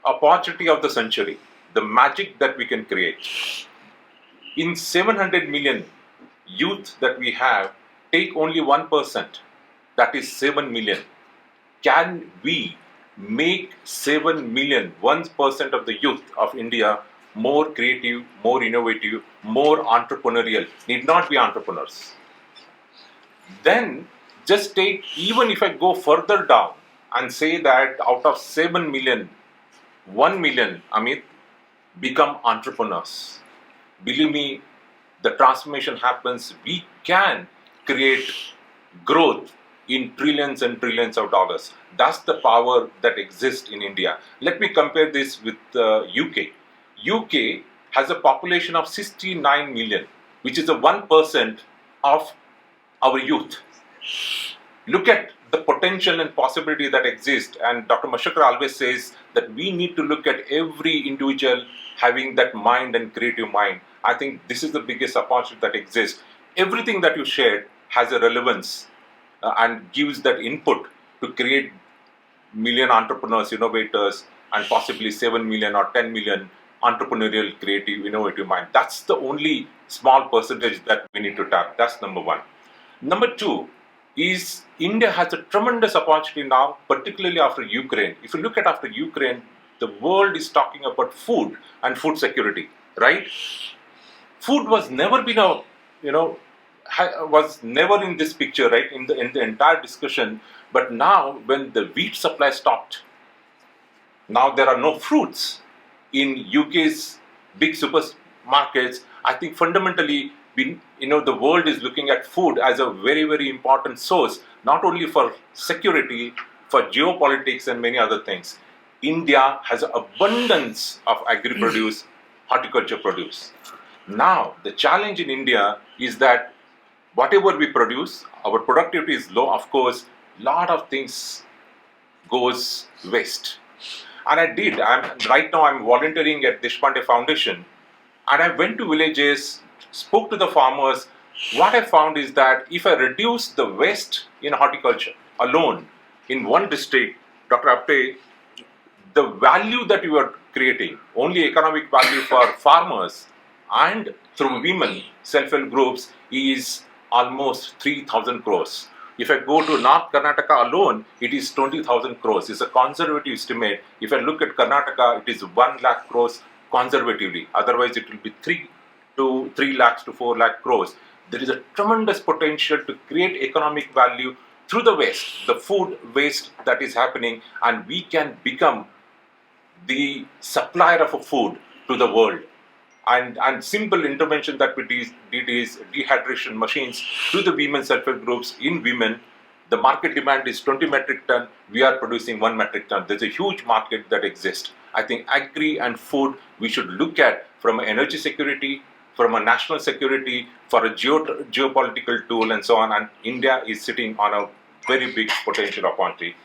opportunity of the century, the magic that we can create. In 700 million youth that we have, take only 1%, that is 7 million. Can we make 7 million, 1% of the youth of India more creative, more innovative, more entrepreneurial, need not be entrepreneurs? Then just take, even if I go further down and say that out of 7 million, 1 million, Amit, become entrepreneurs. Believe me, the transformation happens. We can create growth in trillions and trillions of dollars. That's the power that exists in India. Let me compare this with UK. UK has a population of 69 million, which is a 1% of our youth. Look at the potential and possibility that exists, and Dr. Mashakar always says that we need to look at every individual having that mind and creative mind. I think this is the biggest opportunity that exists. Everything that you shared has a relevance and gives that input to create million entrepreneurs, innovators, and possibly 7 million or 10 million entrepreneurial, creative, innovative mind. That's the only small percentage that we need to tap. That's number one. Number two is India has a tremendous opportunity now, particularly after Ukraine. If you look at after Ukraine, the world is talking about food and food security, right? Food was never been a, was never in this picture, right? In the entire discussion. But now, when the wheat supply stopped, now there are no fruits in UK's big supermarkets. I think fundamentally, the world is looking at food as a very, very important source, not only for security, for geopolitics and many other things. India has an abundance of agri-produce, horticulture produce. Now, the challenge in India is that whatever we produce, our productivity is low, of course, lot of things goes waste. And right now I'm volunteering at Deshpande Foundation, and I went to villages, spoke to the farmers. What I found is that if I reduce the waste in horticulture alone in one district, Dr. Apte, the value that you are creating, only economic value for farmers and through women, self-help groups, is almost 3,000 crores. If I go to North Karnataka alone, it is 20,000 crores. It's a conservative estimate. If I look at Karnataka, it is 1 lakh crores conservatively. Otherwise, it will be 3 lakhs to 4 lakh crores. There is a tremendous potential to create economic value through the waste, the food waste that is happening, and we can become the supplier of a food to the world. And simple intervention that we did is dehydration machines to the women self-help groups. In women, the market demand is 20 metric ton. We are producing 1 metric ton. There's a huge market that exists. I think agri and food we should look at from energy security, from a national security, for a geopolitical tool and so on. And India is sitting on a very big potential opportunity.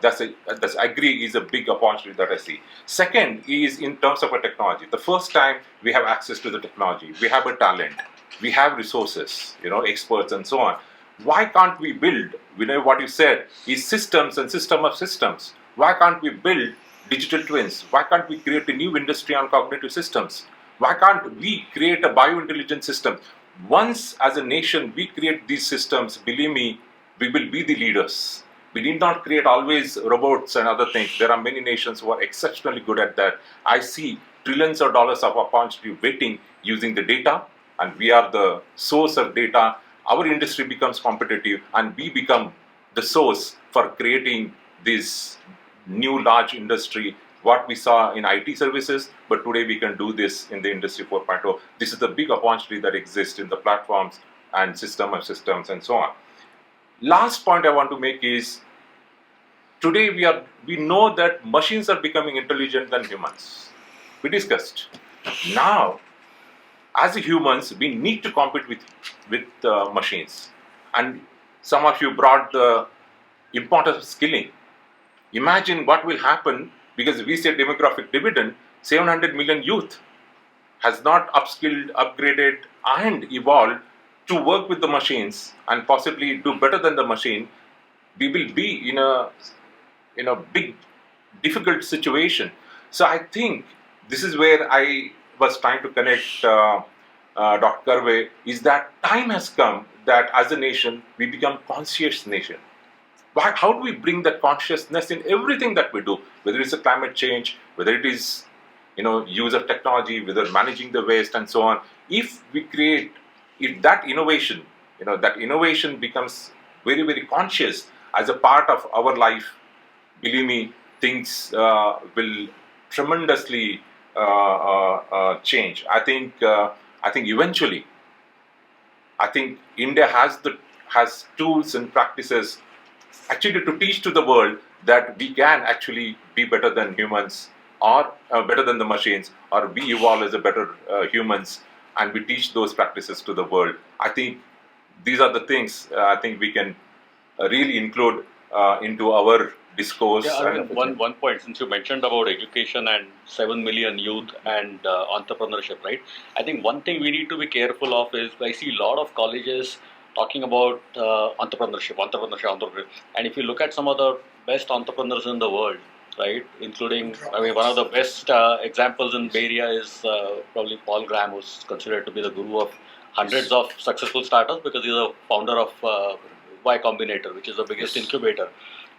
That's agri is a big opportunity that I see. Second is in terms of a technology. The first time we have access to the technology, we have a talent, we have resources, experts and so on. Why can't we build, what you said is systems and system of systems. Why can't we build digital twins? Why can't we create a new industry on cognitive systems? Why can't we create a biointelligence system? Once as a nation we create these systems, believe me, we will be the leaders. We need not create always robots and other things. There are many nations who are exceptionally good at that. I see trillions of dollars of opportunity waiting using the data, and we are the source of data. Our industry becomes competitive, and we become the source for creating this new large industry. What we saw in IT services, but today we can do this in the Industry 4.0. This is the big opportunity that exists in the platforms and system of systems and so on. Last point I want to make is, today we know that machines are becoming intelligent than humans. We discussed. Now, as humans, we need to compete with machines. And some of you brought the importance of skilling. Imagine what will happen, because we say demographic dividend, 700 million youth has not upskilled, upgraded and evolved to work with the machines and possibly do better than the machine. We will be in a big, difficult situation. So I think this is where I was trying to connect Dr. Karve, is that time has come that as a nation, we become conscious nation. How do we bring that consciousness in everything that we do, whether it's a climate change, whether it is use of technology, whether managing the waste and so on. If that innovation becomes very, very conscious as a part of our life, believe me, things will tremendously change. I think eventually, India has tools and practices actually to teach to the world that we can actually be better than humans, or better than the machines, or we evolve as a better humans, and we teach those practices to the world. I think these are the things I think we can really include into our discourse. Yeah, Aravind, one point, since you mentioned about education and 7 million youth and entrepreneurship, right? I think one thing we need to be careful of is I see a lot of colleges talking about entrepreneurship. And if you look at some of the best entrepreneurs in the world, right, including, I mean, one of the best examples in Bay Area is probably Paul Graham, who's considered to be the guru of hundreds of successful startups because he's a founder of Y Combinator, which is the biggest incubator.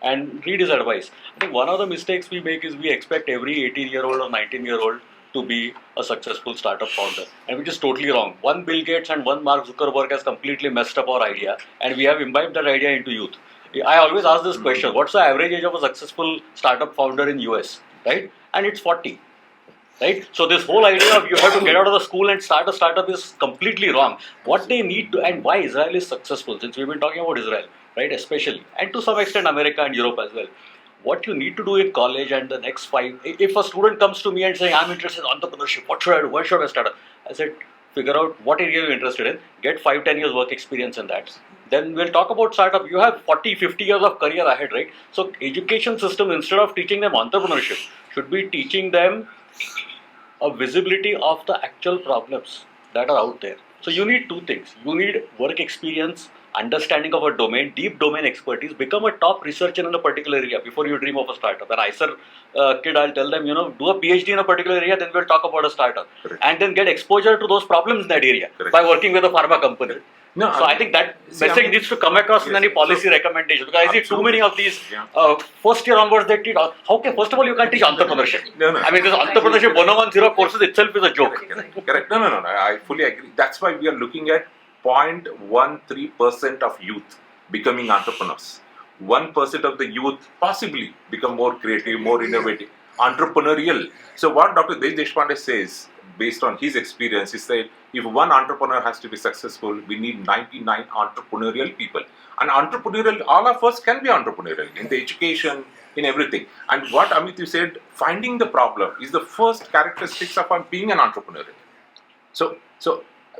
And read his advice. I think one of the mistakes we make is we expect every 18-year-old or 19-year-old to be a successful startup founder, and which is totally wrong. One Bill Gates and one Mark Zuckerberg has completely messed up our idea, and we have imbibed that idea into youth. I always ask this question: what's the average age of a successful startup founder in US? Right, and it's 40. Right? So this whole idea of you have to get out of the school and start a startup is completely wrong. What they need to, and why Israel is successful, since we've been talking about Israel, right, especially, and to some extent America and Europe as well. What you need to do in college and the next 5, if a student comes to me and saying, I'm interested in entrepreneurship, what should I do? Where should I start? I said, figure out what area you're interested in, get 5-10 years work experience in that. Then we'll talk about startup. You have 40-50 years of career ahead, right? So education system, instead of teaching them entrepreneurship, should be teaching them a visibility of the actual problems that are out there. So you need two things. You need work experience, understanding of a domain, deep domain expertise, become a top researcher in a particular area before you dream of a startup. An ICER kid, I'll tell them, do a PhD in a particular area, then we'll talk about a startup. Correct. And then get exposure to those problems in that area by working with a pharma company. No, So I think that message needs to come across in any policy recommendation, because I see too many of these first year onwards they teach. How can, first of all, you can't teach entrepreneurship. No. I mean, this entrepreneurship 101 courses itself is a joke. Correct. No. I fully agree. That's why we are looking at 0.13% of youth becoming entrepreneurs. 1% of the youth possibly become more creative, more innovative, entrepreneurial. So what Dr. Deshpande says, based on his experience, he said, if one entrepreneur has to be successful, we need 99 entrepreneurial people. And entrepreneurial, all of us can be entrepreneurial in the education, in everything. And what Amit, you said, finding the problem is the first characteristics of being an entrepreneur. So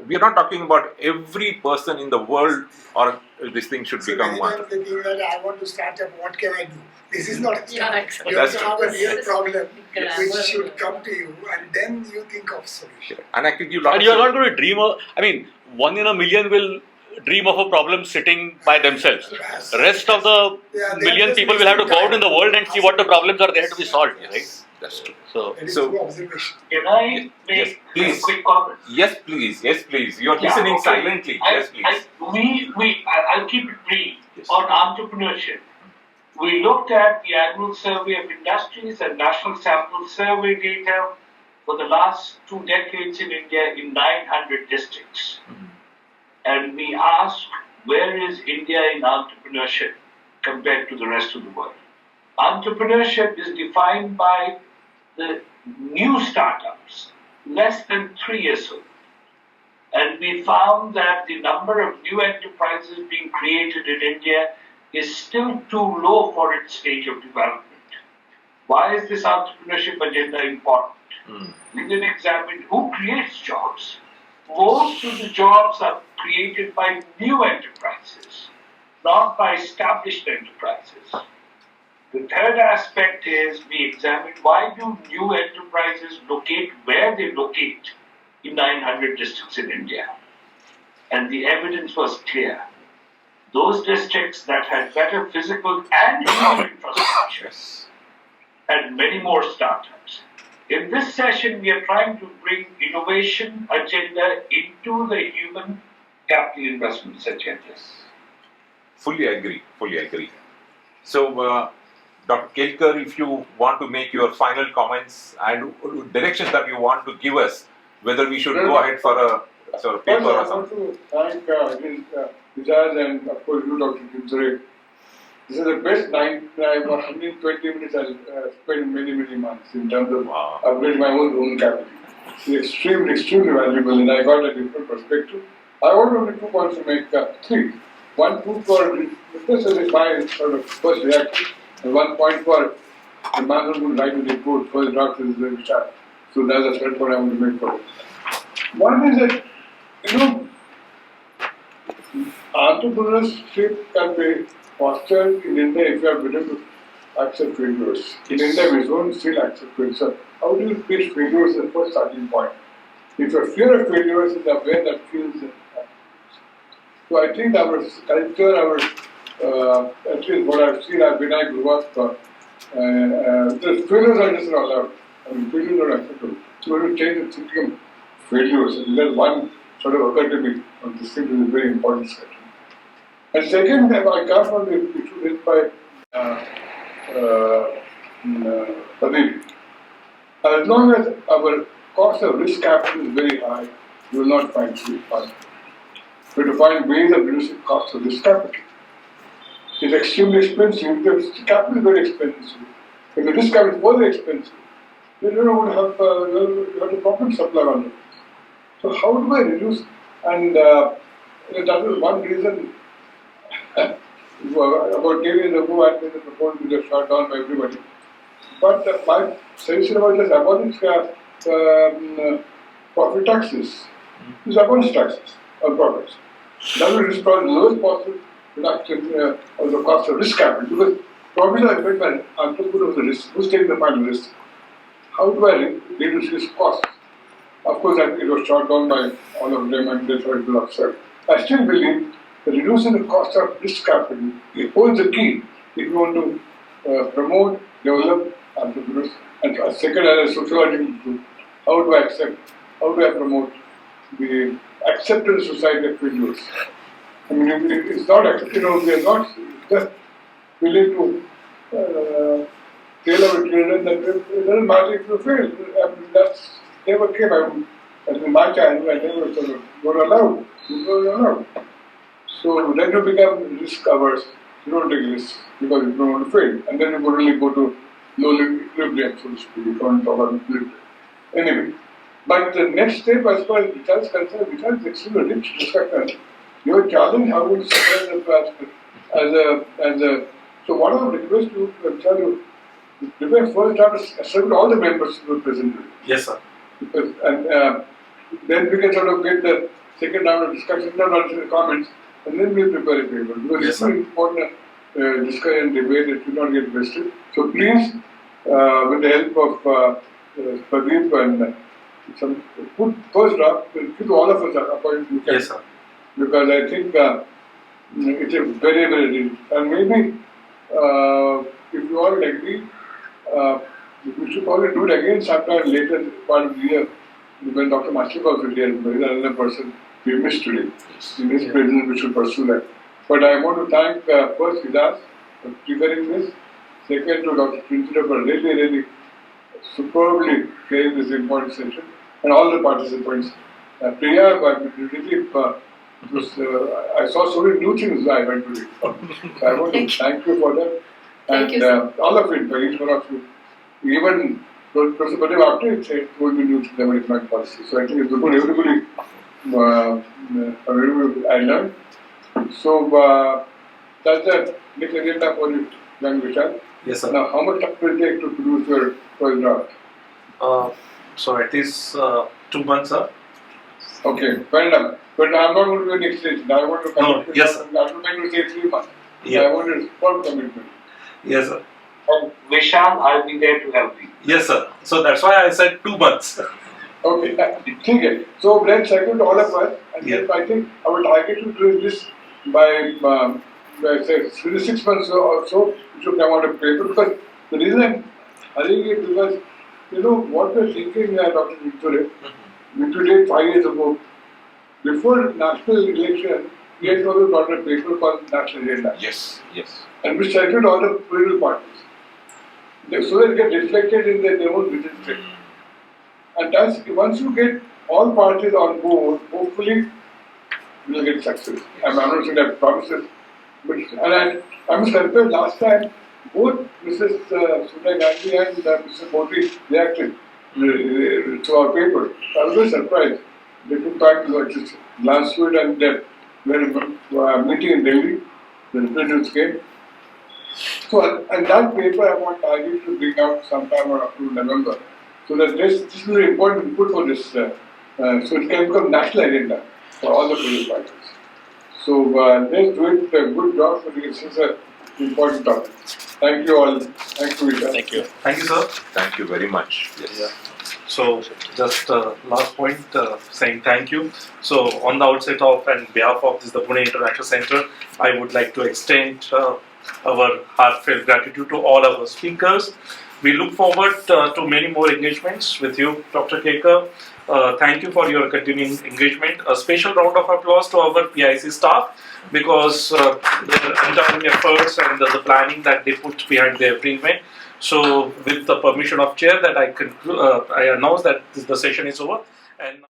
we are not talking about every person in the world or this thing should become one. The thing that I want to start up, what can I do? This is not a Yeah, start. You have to have a real problem which Yes. should come to you, and then you think of solution. And I could give lots And you're not going to dream of, I mean, 1 in a million will dream of a problem sitting by themselves. Yes. The rest of the million people will have to go out in the world and see what the problems are there to be solved, right? That's true. So, That is So- through observation. Can I Yes, make please. a quick comment? Yes, please. You are Yeah, listening okay. silently. Yes, please. I'll keep it brief. Yes. On entrepreneurship, we looked at the annual survey of industries and national sample survey data for the last 2 decades in India in 900 districts. And we asked, where is India in entrepreneurship compared to the rest of the world? Entrepreneurship is defined by the new startups, less than 3 years old. And we found that the number of new enterprises being created in India is still too low for its stage of development. Why is this entrepreneurship agenda important? We then examined who creates jobs. Most of the jobs are created by new enterprises, not by established enterprises. The third aspect is we examined why do new enterprises locate where they locate in 900 districts in India. And the evidence was clear. Those districts that had better physical and human infrastructure had many more startups. In this session, we are trying to bring innovation agenda into the human capital investments agenda. Fully agree. So, Dr. Kelkar, if you want to make your final comments and directions that you want to give us, whether we should go ahead for a sort of paper or I want something. to thank Vijay and of course you, Dr. Chinchure. This is the best 120 minutes I'll spend in many months in terms of upgrading my own capital. It's extremely valuable, and I got a different perspective. I want only 2 points to make, 3. 1 point for especially my sort of first reaction, and 1 point for the man who would write the report, first draft is very sharp. So that's a third point I want to make for it. One is that, entrepreneurship can be fostered in India if you are willing to accept failures. In India, we don't still accept failures. So how do you treat failures as the first starting point? If your fear of failures is aware that feels it. So I think our culture, at least what I've seen when I grew up, the failures are just not allowed. I mean, failures are acceptable. So we have to change the thinking of failures. And there's one sort of occurred to me on this thing is a very important discussion. And second, I come from the issue raised by Pradeep. As long as our cost of risk capital is very high, you will not find free funds. We have to find ways of reducing cost of risk capital. It's extremely expensive. The capital is very expensive. If the risk capital is further expensive, then you don't have a proper supply on it. So how do I reduce? And that was one reason about 10 years ago I made the proposal to get shot down by everybody. But my suggestion was just abolish profit taxes. Just abolish taxes on profits. That will restore the lowest possible reduction of the cost of risk capital. Because profits are made by entrepreneurs of the risk. Who's taking the final risk? How do I reduce risk costs? Of course, it was shot down by all of them and that's why it was upset. I still believe that reducing the cost of risk capital holds the key if you want to promote, develop entrepreneurs. And second, as a sociological group, how do I promote the acceptance society of failures? I mean, it's not, we are not just willing to tell our children that it doesn't matter if you fail. I mean, that's never came. In my childhood, I never sort of were allowed. You were allowed. So then you become risk averse. You don't take risks because you don't want to fail. And then you really go to low equilibrium, so to speak. You don't talk about equilibrium. Anyway, but the next step, as far as Vichar is concerned, Vichar is extremely rich discussion. Your challenge, how would you summarize as a. So, what I would request you to tell you, prepare first time to accept all the members who are present. Yes, sir. Because, and then we can sort of get the second round of discussion, not answer the comments, and then we'll prepare a paper. Because Yes, it's very important discussion and debate that should not get wasted. So please, with the help of Pradeep and some put first draft, give all of us according to Yes, sir. because I think it's a very, very rich. And maybe if you all agree, we should probably do it again sometime later part of the year when Dr. Mastercall will be here, because he's another person we missed today. In his presence, we should pursue that. But I want to thank first Vidas for preparing this, second to Dr. Chinchure for really superbly carrying this important session, and all the participants. Priya, I saw so many new things I went today. So I want to thank you for that. Thank And you, all of it, for each one of you. Even Professor Patel after it said, told me new things about economic policy. So I think it's good. Everybody I learned. So that's the next agenda for you, young Vishal. Yes, sir. Now, how much time will it take to produce your first draft? So at least 2 months, sir. Okay, fair enough. But I'm not going to do an extension. I want to commit. Yes, sir. I'm not going to say 3 months. Yeah. I want a firm commitment. Yes, sir. And Vishal, I'll be there to help you. Yes, sir. So that's why I said 2 months. Okay, okay. So let's second all of us, and Yeah. then I think I will target to do this by say 6 months or so. It should come out of paper because the reason I'm hurrying it because what we're thinking, Dr. Chinchure, we did 5 years ago. Before national election, we had also brought a paper called National Agenda. Yes, yes. And we circulated all the political parties. So that it gets reflected in their own vision statement. And that's, once you get all parties on board, hopefully we'll get success. I'm not saying that promises, but I must confess, last time both Mrs. Sonia Gandhi and Mr. Modi reacted to our paper. I was very surprised. They took time to just glance through it, and we had a meeting in Delhi. The representatives came. So, and that paper I want target to bring out sometime around November. So that this is very important input for this. So it can become national agenda for all the political parties. So let's do it a good job for this is an important topic. Thank you all. Thank you, Vishal. Thank you. Thank you, sir. Thank you very much. Yes. Yeah. So just last point, saying thank you. So on the outset of and behalf of the Pune International Center, I would like to extend our heartfelt gratitude to all our speakers. We look forward to many more engagements with you, Dr. Kekar. Thank you for your continuing engagement. A special round of applause to our PIC staff because their untiring efforts and the planning that they put behind every event. So, with the permission of chair, that I announce that the session is over. And